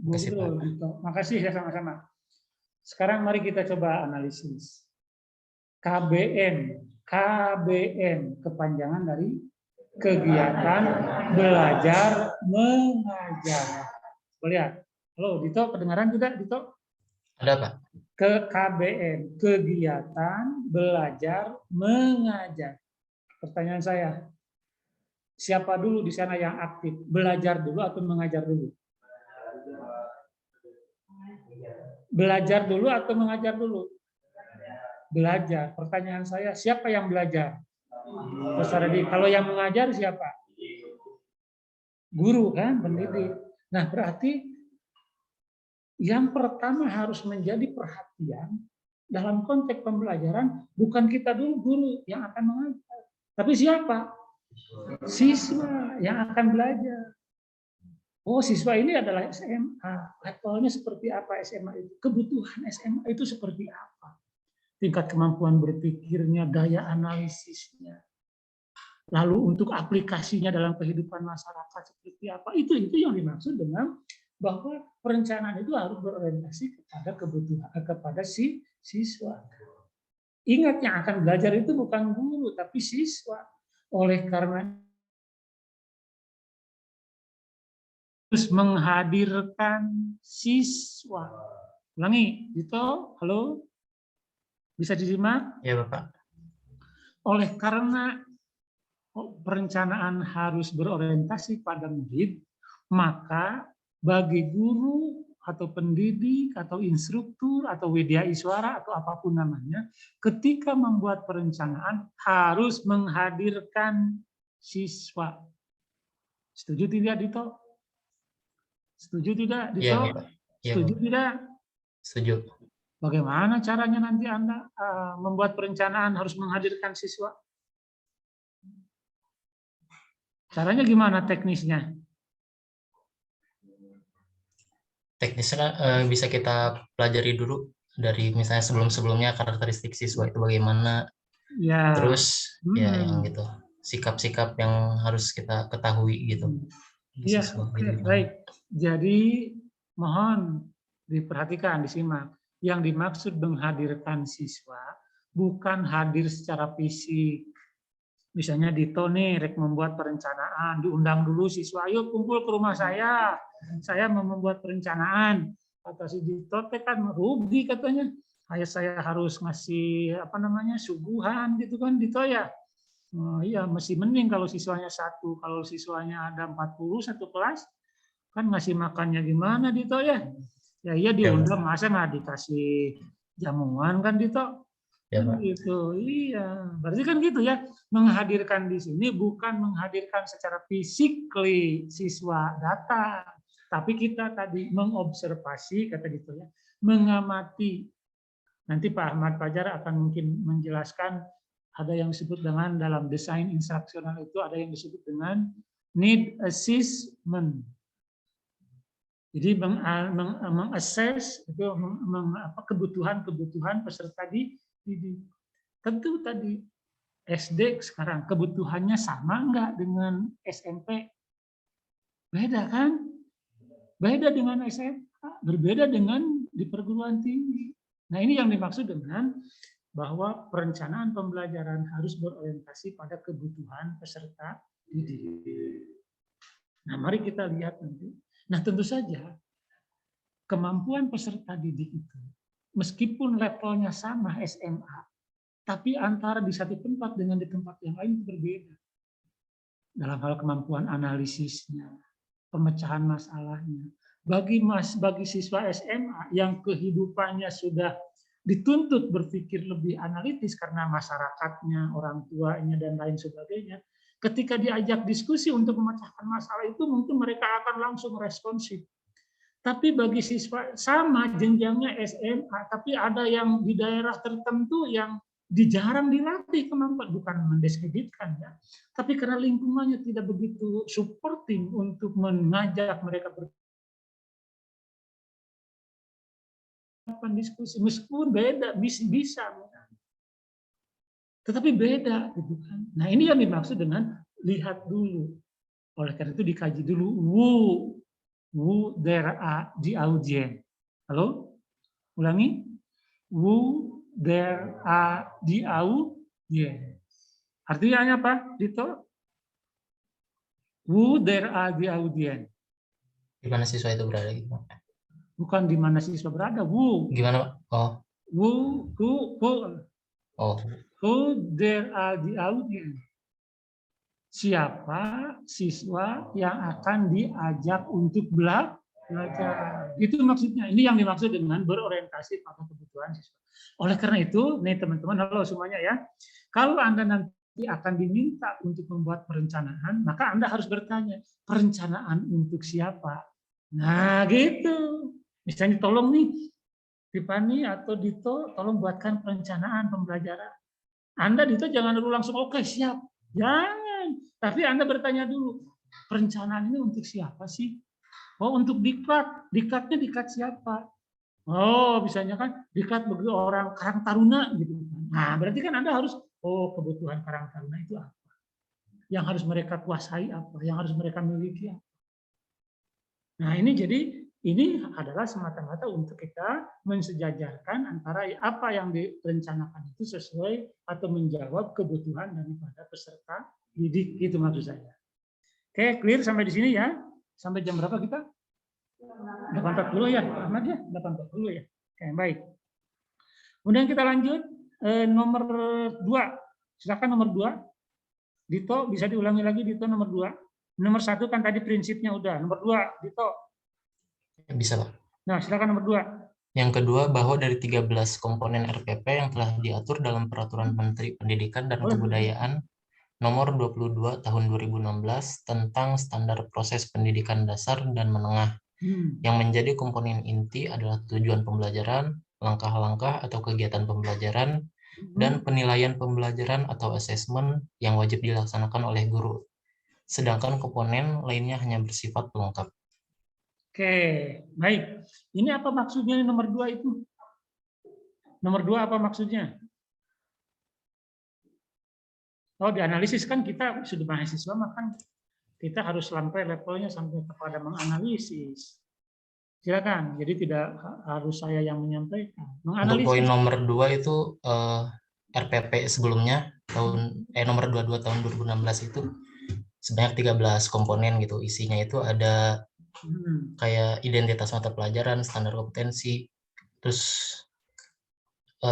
Betul. Makasih ya sama-sama. Sekarang mari kita coba analisis. KBM kepanjangan dari kegiatan belajar mengajar. Lihat. Halo, Dito, kedengaran tidak, Dito? Ada, Pak. KBM, kegiatan belajar mengajar. Pertanyaan saya, siapa dulu di sana yang aktif? Belajar dulu atau mengajar dulu? Belajar dulu atau mengajar dulu? Belajar. Pertanyaan saya, siapa yang belajar? Peserta didik. Kalau yang mengajar siapa? Guru kan, pendidik. Nah, berarti yang pertama harus menjadi perhatian dalam konteks pembelajaran bukan kita dulu guru yang akan mengajar, tapi siapa? Siswa yang akan belajar. Oh, siswa ini adalah SMA. Levelnya seperti apa SMA itu? Kebutuhan SMA itu seperti apa? Tingkat kemampuan berpikirnya, daya analisisnya. Lalu untuk aplikasinya dalam kehidupan masyarakat seperti apa? Itu yang dimaksud dengan bahwa perencanaan itu harus berorientasi kepada kebutuhan, kepada si siswa. Ingat, yang akan belajar itu bukan guru, tapi siswa. Oleh karena harus menghadirkan siswa. Ulangi, Dito, halo? Bisa disimak? Ya, Bapak. Oleh karena perencanaan harus berorientasi pada murid, maka bagi guru atau pendidik atau instruktur atau widyaswara atau apapun namanya, ketika membuat perencanaan harus menghadirkan siswa. Setuju tidak, Dito? Setuju tidak, Dito? Ya, Setuju tidak? Setuju. Bagaimana caranya nanti Anda membuat perencanaan harus menghadirkan siswa? Caranya gimana teknisnya? Teknisnya bisa kita pelajari dulu dari misalnya sebelum-sebelumnya karakteristik siswa itu bagaimana. Ya. Terus ya yang gitu. Sikap-sikap yang harus kita ketahui gitu. Iya, oke, baik. Jadi mohon diperhatikan, disimak. Yang dimaksud menghadirkan siswa bukan hadir secara fisik. Misalnya Dito nih rek membuat perencanaan, diundang dulu siswa, ayo kumpul ke rumah saya mau membuat perencanaan. Kata si Dito kan rugi katanya, saya harus ngasih suguhan gitu kan Dito ya. Oh, iya, masih mending kalau siswanya 1, kalau siswanya ada 40 satu kelas, kan ngasih makannya gimana Dito ya? Ya iya diundang, masa nggak dikasih jamuan kan Dito? Ya, Pak. Gitu, iya. Berarti kan gitu ya, menghadirkan di sini bukan menghadirkan secara physically siswa data, tapi kita tadi mengobservasi, kata gitu ya, mengamati. Nanti Pak Ahmad Fajar akan mungkin menjelaskan, ada yang disebut dengan dalam desain instruksional itu ada yang disebut dengan need assessment. Jadi mengakses itu kebutuhan peserta didik. Tentu tadi SD sekarang kebutuhannya sama enggak dengan SMP? Beda kan? Beda dengan SMA, berbeda dengan di perguruan tinggi. Nah, ini yang dimaksud dengan bahwa perencanaan pembelajaran harus berorientasi pada kebutuhan peserta didik. Nah, mari kita lihat nanti. Nah, tentu saja kemampuan peserta didik itu, meskipun levelnya sama SMA, tapi antara di satu tempat dengan di tempat yang lain itu berbeda. Dalam hal kemampuan analisisnya, pemecahan masalahnya. Bagi siswa SMA yang kehidupannya sudah dituntut berpikir lebih analitis karena masyarakatnya, orang tuanya, dan lain sebagainya, ketika diajak diskusi untuk memecahkan masalah itu mungkin mereka akan langsung responsif. Tapi bagi siswa sama jenjangnya SMA, tapi ada yang di daerah tertentu yang jarang dilatih kemampuan, bukan mendiskreditkan ya, tapi karena lingkungannya tidak begitu supporting untuk mengajak mereka diskusi, meskipun beda bisa, tetapi beda gitu kan. Nah, ini yang dimaksud dengan lihat dulu. Oleh karena itu dikaji dulu who there are the audience. Halo? Ulangi. Who there are the audience. Artinya apa, Dito? Who there are the audience. Di mana siswa itu berada gitu. Bukan di mana siswa berada, who. Gimana, Pak? Oh. Who. Oh. Who there are the audience. Siapa siswa yang akan diajak untuk belajar. pembelajaran. Itu maksudnya. Ini yang dimaksud dengan berorientasi pada kebutuhan siswa. Oleh karena itu, nih teman-teman, halo semuanya ya. Kalau Anda nanti akan diminta untuk membuat perencanaan, maka Anda harus bertanya, perencanaan untuk siapa? Nah, gitu. Misalnya tolong nih, Tiffany atau Dito, tolong buatkan perencanaan pembelajaran. Anda Dito jangan dulu langsung oke siap. Jangan. Tapi Anda bertanya dulu, perencanaan ini untuk siapa sih? Oh, untuk diklat. Diklatnya diklat siapa? Oh, misalnya kan diklat bagi orang Karang Taruna gitu. Nah, berarti kan Anda harus kebutuhan Karang Taruna itu apa? Yang harus mereka kuasai apa? Yang harus mereka miliki apa? Nah, ini adalah semata-mata untuk kita mensejajarkan antara apa yang direncanakan itu sesuai atau menjawab kebutuhan daripada peserta didik, itu maksud saya. Oke, clear sampai di sini ya? Sampai jam berapa kita? 8.40 ya, Ahmad ya? 8.40 ya. Oke, baik. Kemudian kita lanjut nomor 2. Silakan nomor 2. Dito, bisa diulangi lagi Dito nomor 2. Nomor 1 kan tadi prinsipnya udah. Nomor 2, Dito. Bisa, Pak. Nah, silakan nomor 2. Yang kedua, bahwa dari 13 komponen RPP yang telah diatur dalam Peraturan Menteri Pendidikan dan Kebudayaan Nomor 22 Tahun 2016 tentang Standar Proses Pendidikan Dasar dan Menengah, yang menjadi komponen inti adalah tujuan pembelajaran, langkah-langkah atau kegiatan pembelajaran, dan penilaian pembelajaran atau asesmen yang wajib dilaksanakan oleh guru. Sedangkan komponen lainnya hanya bersifat pelengkap. Oke, baik. Ini apa maksudnya nomor 2 itu? Nomor 2 apa maksudnya? Oh, dianalisis kan kita sudah mahasiswa, maka kita harus sampai levelnya sampai kepada menganalisis. Silakan. Jadi tidak harus saya yang menyampaikan. Untuk poin nomor 2 itu RPP sebelumnya nomor 22 tahun 2016 itu sebanyak 13 komponen gitu. Isinya itu ada kayak identitas mata pelajaran, standar kompetensi, terus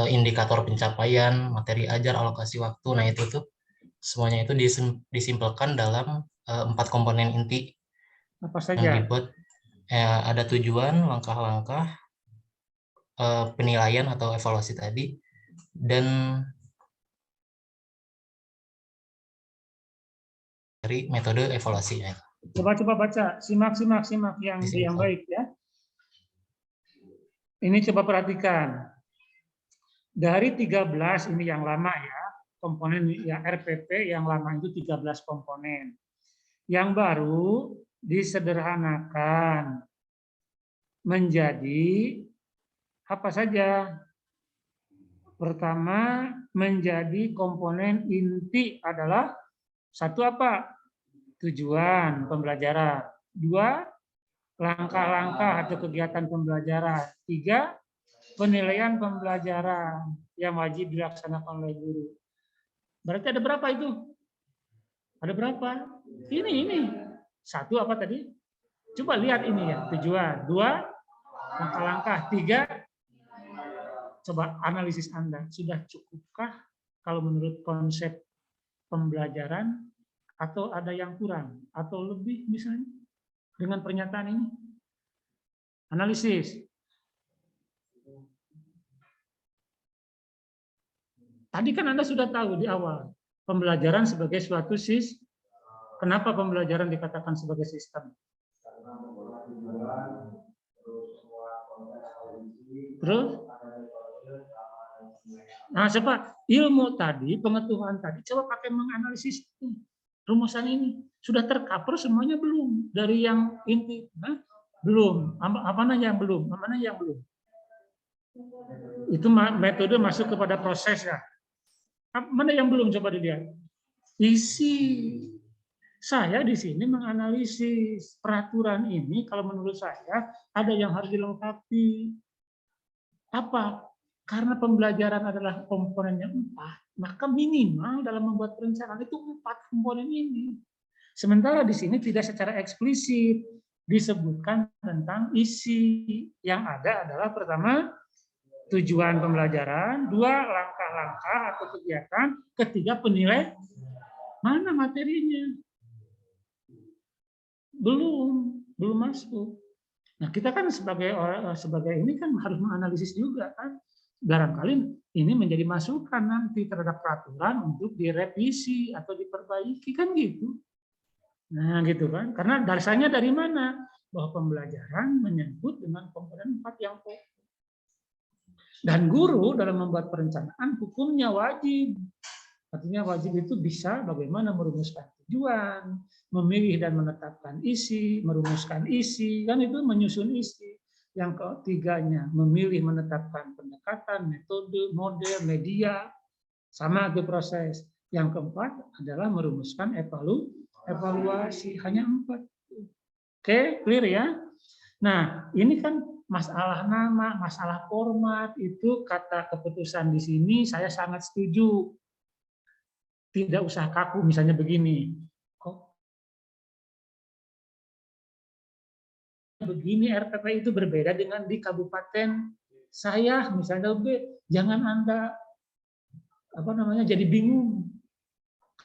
indikator pencapaian, materi ajar, alokasi waktu. Nah, itu tuh semuanya itu disimpulkan dalam 4 komponen inti. Apa saja? Yang dibuat ada tujuan, langkah-langkah, penilaian atau evaluasi tadi, dan dari metode evaluasinya. Coba baca, simak yang baik ya. Ini coba perhatikan. Dari 13 ini yang lama ya, komponen ya RPP yang lama itu 13 komponen. Yang baru disederhanakan menjadi apa saja? Pertama, menjadi komponen inti adalah satu apa? Tujuan pembelajaran. 2, langkah-langkah atau kegiatan pembelajaran. 3, penilaian pembelajaran yang wajib dilaksanakan oleh guru. Berarti ada berapa itu? Ada berapa? Ini. 1 apa tadi? Coba lihat ini ya, tujuan. 2, langkah-langkah. 3, coba analisis Anda. Sudah cukupkah kalau menurut konsep pembelajaran atau ada yang kurang? Atau lebih misalnya dengan pernyataan ini? Analisis. Tadi kan Anda sudah tahu di awal, pembelajaran sebagai suatu sistem. Kenapa pembelajaran dikatakan sebagai sistem? Terus? Nah, coba ilmu tadi, pengetahuan tadi, coba pakai menganalisis rumusan ini. Sudah tercover semuanya belum? Dari yang inti? Nah, belum. Mana yang belum? Mana yang belum? Itu metode masuk kepada proses ya. Mana yang belum, coba dilihat. Isi. Saya di sini menganalisis peraturan ini, kalau menurut saya ada yang harus dilengkapi. Apa? Karena pembelajaran adalah komponennya 4, maka minimal dalam membuat perencanaan itu 4 komponen ini. Sementara di sini tidak secara eksplisit disebutkan tentang isi. Yang ada adalah pertama, tujuan pembelajaran, 2, langkah-langkah atau kegiatan, 3, penilaian. Mana materinya? Belum masuk. Nah, kita kan sebagai ini kan harus menganalisis juga kan. Barangkali ini menjadi masukan nanti terhadap peraturan untuk direvisi atau diperbaiki kan gitu. Nah, gitu kan. Karena dasarnya dari mana? Bahwa pembelajaran menyangkut dengan komponen 4 yang pokok. Dan guru dalam membuat perencanaan hukumnya wajib. Artinya wajib itu bisa bagaimana merumuskan tujuan, memilih dan menetapkan isi, merumuskan isi, kan itu menyusun isi. Yang ketiganya, memilih menetapkan pendekatan, metode, model, media, sama itu proses. Yang keempat adalah merumuskan evaluasi, hanya 4. Oke, clear ya? Nah, ini kan masalah nama, masalah format, itu kata keputusan di sini saya sangat setuju. Tidak usah kaku, misalnya begini. Begini RPP itu berbeda dengan di kabupaten saya, misalnya jangan Anda jadi bingung.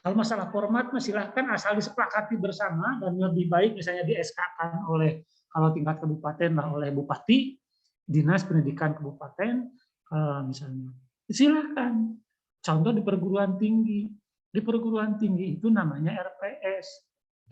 Kalau masalah format, silahkan asal disepakati bersama dan lebih baik misalnya di-SK-kan oleh kalau tingkat kabupaten lah oleh bupati, dinas pendidikan kabupaten misalnya. Silahkan. Contoh di perguruan tinggi. Di perguruan tinggi itu namanya RPS.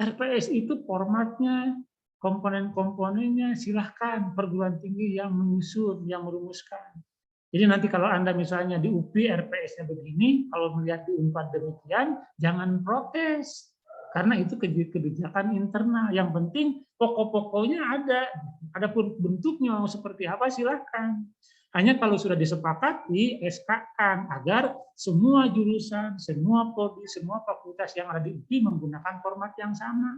RPS itu formatnya, komponen-komponennya silahkan perguruan tinggi yang menyusun, yang merumuskan. Jadi nanti kalau Anda misalnya di UPI RPS-nya begini, kalau melihat di UNPAD demikian, jangan protes. Karena itu kebijakan internal. Yang penting pokok-pokoknya ada. Adapun bentuknya mau seperti apa silahkan. Hanya kalau sudah disepakati, SK-kan agar semua jurusan, semua prodi, semua fakultas yang ada di UPI menggunakan format yang sama.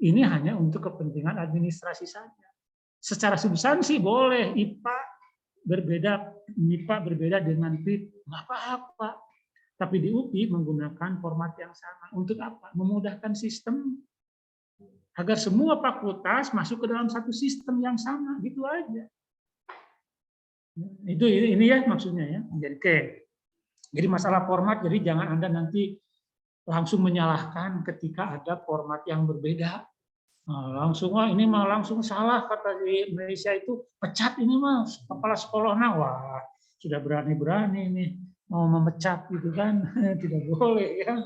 Ini hanya untuk kepentingan administrasi saja. Secara substansi boleh IPA berbeda dengan PIP, nggak apa-apa. Tapi di UPI menggunakan format yang sama. Untuk apa? Memudahkan sistem agar semua fakultas masuk ke dalam satu sistem yang sama, gitu aja. Itu ini ya maksudnya ya. Jadi masalah format, jadi jangan Anda nanti langsung menyalahkan ketika ada format yang berbeda. Langsung ini mah langsung salah kata di Indonesia itu pecat ini mah kepala sekolah. Nah, wah sudah berani-berani nih mau memecat gitu kan. Tidak boleh ya.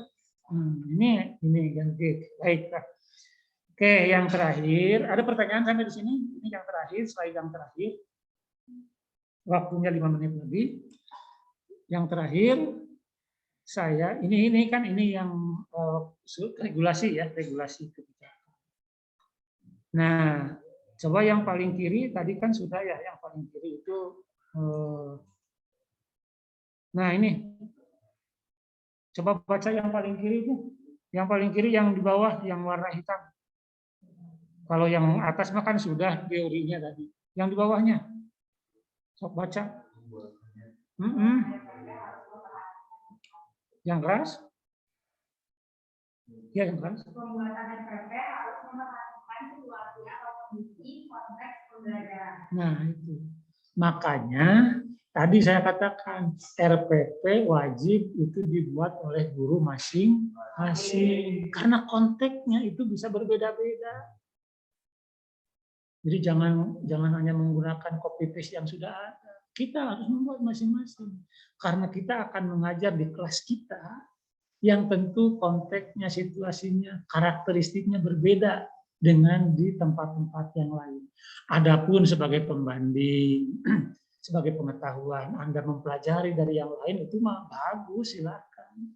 Ini kan baik. Oke, yang terakhir ada pertanyaan sampai di sini. Ini yang terakhir, slide yang terakhir. Waktunya 5 menit lebih. Yang terakhir saya ini yang regulasi ya, regulasi kebijakan. Nah, coba yang paling kiri tadi kan sudah ya, yang paling kiri itu nah ini. Coba baca yang paling kiri itu. Yang paling kiri yang di bawah yang warna hitam. Kalau yang atas mah kan sudah teorinya tadi. Yang di bawahnya. Sok baca. Yang keras? Ya, yang keras. Pembuatan RPP harus memperhatikan situasi atau kondisi konteks pembelajaran. Nah, itu. Makanya tadi saya katakan RPP wajib itu dibuat oleh guru masing-masing. Karena konteksnya itu bisa berbeda-beda. Jadi jangan hanya menggunakan copy paste yang sudah ada. Kita harus membuat masing-masing. Karena kita akan mengajar di kelas kita yang tentu konteksnya, situasinya, karakteristiknya berbeda dengan di tempat-tempat yang lain. Adapun sebagai pembanding, sebagai pengetahuan, Anda mempelajari dari yang lain itu mah bagus, silakan.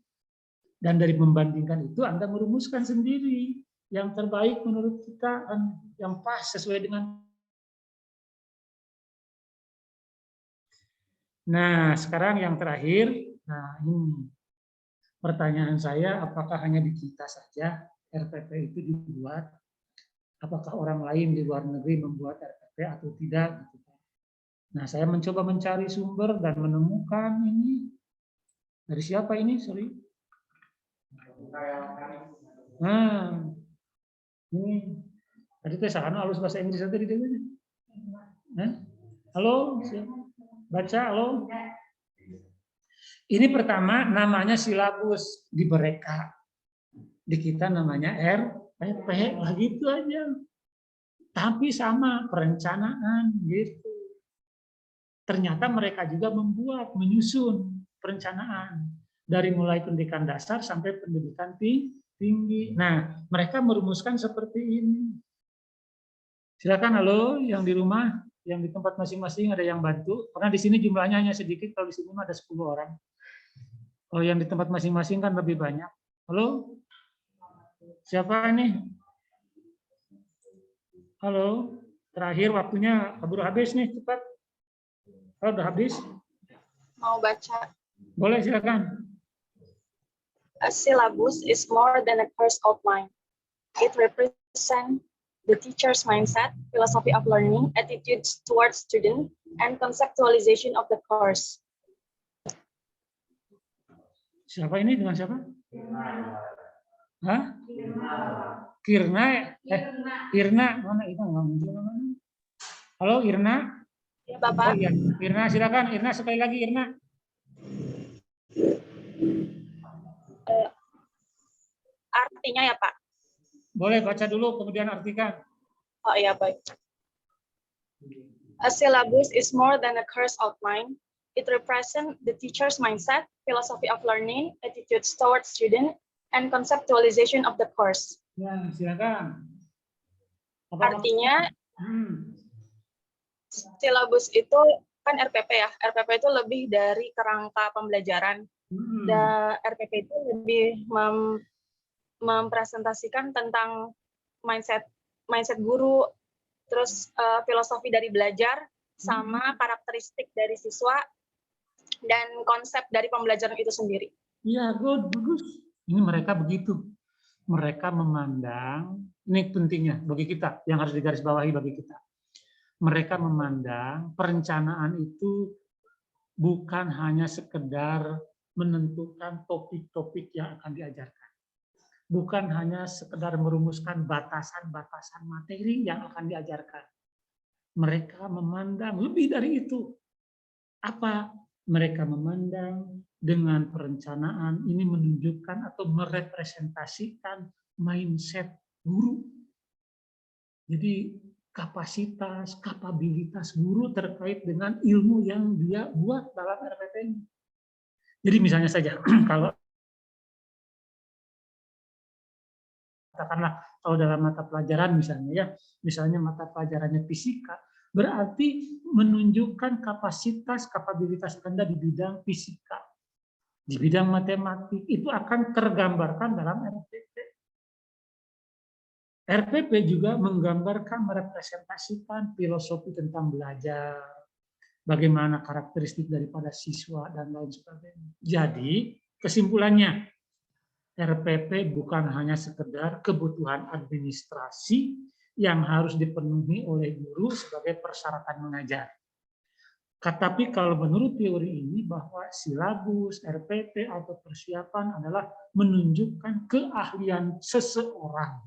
Dan dari membandingkan itu Anda merumuskan sendiri yang terbaik menurut kita dan yang pas sesuai dengan. Nah, sekarang yang terakhir, nah ini pertanyaan saya, apakah hanya di kita saja RPP itu dibuat? Apakah orang lain di luar negeri membuat RPP atau tidak? Nah, saya mencoba mencari sumber dan menemukan ini dari siapa ini? Sorry. Nah, ini tadi saya salah halus bahasa Inggris tadi dia. Halo, baca halo. Ini pertama namanya silabus di mereka. Di kita namanya RPP, lah gitu aja. Tapi sama perencanaan gitu. Ternyata mereka juga menyusun perencanaan dari mulai pendidikan dasar sampai pendidikan tinggi. Nah, mereka merumuskan seperti ini. Silakan, halo, yang di rumah, yang di tempat masing-masing ada yang bantu. Karena di sini jumlahnya hanya sedikit, kalau di sini ada 10 orang. Kalau yang di tempat masing-masing kan lebih banyak. Halo? Siapa ini? Halo? Terakhir waktunya keburu habis nih, cepat. Kalau udah habis? Mau baca. Boleh, silakan. A syllabus is more than a course outline. It represents the teacher's mindset, philosophy of learning, attitudes towards student, and conceptualization of the course. Siapa ini dengan siapa? Hah? Kirna. Irna. Mana itu nggak muncul namanya? Halo, Irna. Ya, Bapak. Oh, iya. Irna, silakan. Irna, sekali lagi, Irna. Artinya ya, Pak? Boleh baca dulu, kemudian artikan. Oh iya, baik. A syllabus is more than a course outline. It represents the teacher's mindset, philosophy of learning, attitudes towards student, and conceptualization of the course. Ya, silakan. Artinya, syllabus itu kan RPP ya. RPP itu lebih dari kerangka pembelajaran. Dan RPP itu lebih mempresentasikan tentang mindset guru, terus filosofi dari belajar, sama karakteristik dari siswa, dan konsep dari pembelajaran itu sendiri. Iya, bagus. Ini mereka begitu. Mereka memandang, ini pentingnya bagi kita, yang harus digarisbawahi bagi kita. Mereka memandang perencanaan itu bukan hanya sekedar menentukan topik-topik yang akan diajarkan. Bukan hanya sekedar merumuskan batasan-batasan materi yang akan diajarkan. Mereka memandang lebih dari itu. Apa? Mereka memandang dengan perencanaan ini menunjukkan atau merepresentasikan mindset guru. Jadi kapasitas, kapabilitas guru terkait dengan ilmu yang dia buat dalam RPP-nya. Jadi misalnya saja, kalau katakanlah kalau dalam mata pelajaran misalnya mata pelajarannya fisika, berarti menunjukkan kapasitas, kapabilitas Anda di bidang fisika, di bidang matematik, itu akan tergambarkan dalam RPP. RPP juga menggambarkan, merepresentasikan filosofi tentang belajar, bagaimana karakteristik daripada siswa, dan lain sebagainya. Jadi, kesimpulannya, RPP bukan hanya sekedar kebutuhan administrasi yang harus dipenuhi oleh guru sebagai persyaratan mengajar. Tetapi kalau menurut teori ini bahwa silabus, RPP atau persiapan adalah menunjukkan keahlian seseorang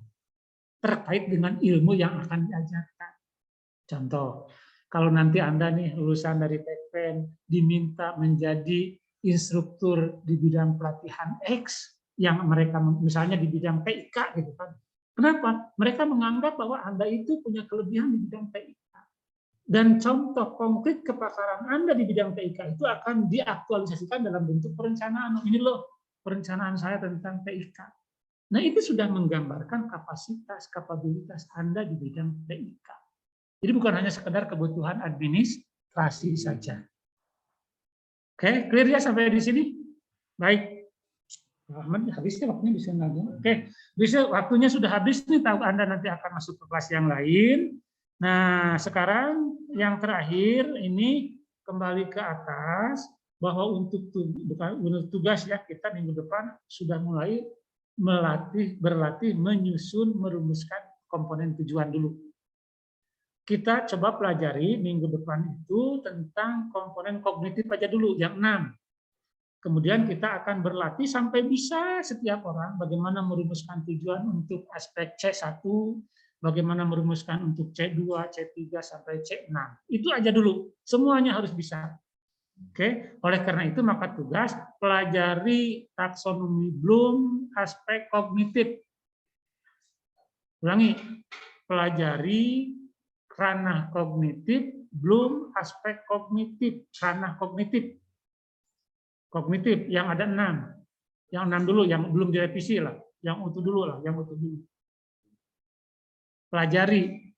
terkait dengan ilmu yang akan diajarkan. Contoh, kalau nanti Anda nih lulusan dari Tekpen diminta menjadi instruktur di bidang pelatihan X yang mereka misalnya di bidang TIK gitu kan. Kenapa? Mereka menganggap bahwa Anda itu punya kelebihan di bidang TIK. Dan contoh konkret kepakaran Anda di bidang TIK itu akan diaktualisasikan dalam bentuk perencanaan. Ini loh perencanaan saya tentang TIK. Nah, itu sudah menggambarkan kapasitas, kapabilitas Anda di bidang TIK. Jadi bukan hanya sekedar kebutuhan administrasi saja. Oke, clear ya sampai di sini? Baik. Ahmad, habisnya waktunya bisa lagi. Oke, bisa waktunya sudah habis nih, tahu Anda nanti akan masuk ke kelas yang lain. Nah, sekarang yang terakhir ini kembali ke atas bahwa untuk tugas ya kita minggu depan sudah mulai berlatih menyusun, merumuskan komponen tujuan dulu. Kita coba pelajari minggu depan itu tentang komponen kognitif aja dulu yang 6. Kemudian kita akan berlatih sampai bisa setiap orang bagaimana merumuskan tujuan untuk aspek C1, bagaimana merumuskan untuk C2, C3 sampai C6. Itu aja dulu. Semuanya harus bisa. Oke, oleh karena itu maka tugas pelajari taksonomi Bloom aspek kognitif. Ulangi, pelajari ranah kognitif, belum aspek kognitif, ranah kognitif. Kognitif yang ada 6. Yang 6 dulu, yang belum direvisi lah. Yang utuh dulu lah, yang utuh dulu. Pelajari.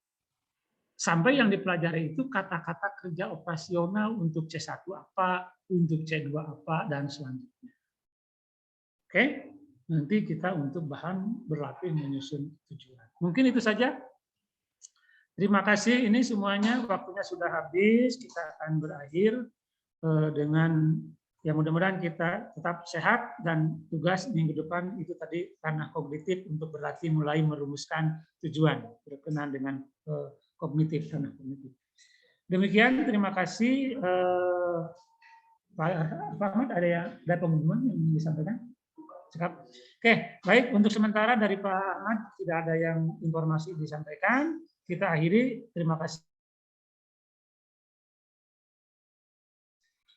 Sampai yang dipelajari itu kata-kata kerja operasional untuk C1 apa, untuk C2 apa, dan selanjutnya. Oke, nanti kita untuk bahan berlatih menyusun tujuan. Mungkin itu saja. Terima kasih, ini semuanya waktunya sudah habis. Kita akan berakhir dengan ya mudah-mudahan kita tetap sehat dan tugas minggu depan itu tadi ranah kognitif untuk berlatih mulai merumuskan tujuan berkenaan dengan kognitif, ranah kognitif. Demikian, terima kasih. Pak Ahmad, ada pengumuman yang disampaikan? Cekap. Oke, baik, untuk sementara dari Pak Ahmad tidak ada yang informasi disampaikan. Kita akhiri, terima kasih.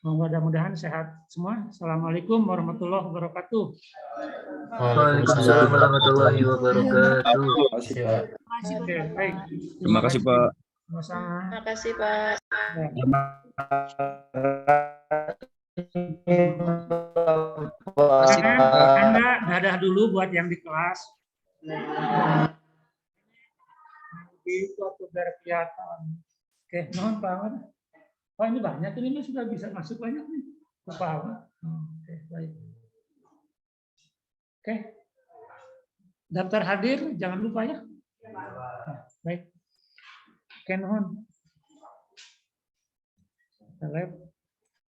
Mudah-mudahan sehat semua. Assalamualaikum warahmatullahi wabarakatuh. Waalaikumsalam warahmatullahi wabarakatuh. Oke, baik. Terima kasih, Pak. Sama-sama. Terima kasih, Pak. Anda dadah dulu buat yang di kelas. Itu tuh biar kelihatan. Oke, mohon Pak Ahmad. Oh, ini banyak, ini sudah bisa masuk banyak nih. Pak Ahmad. Oke, baik. Oke. Daftar hadir, jangan lupa ya. Baik. Oke, mohon. Lab.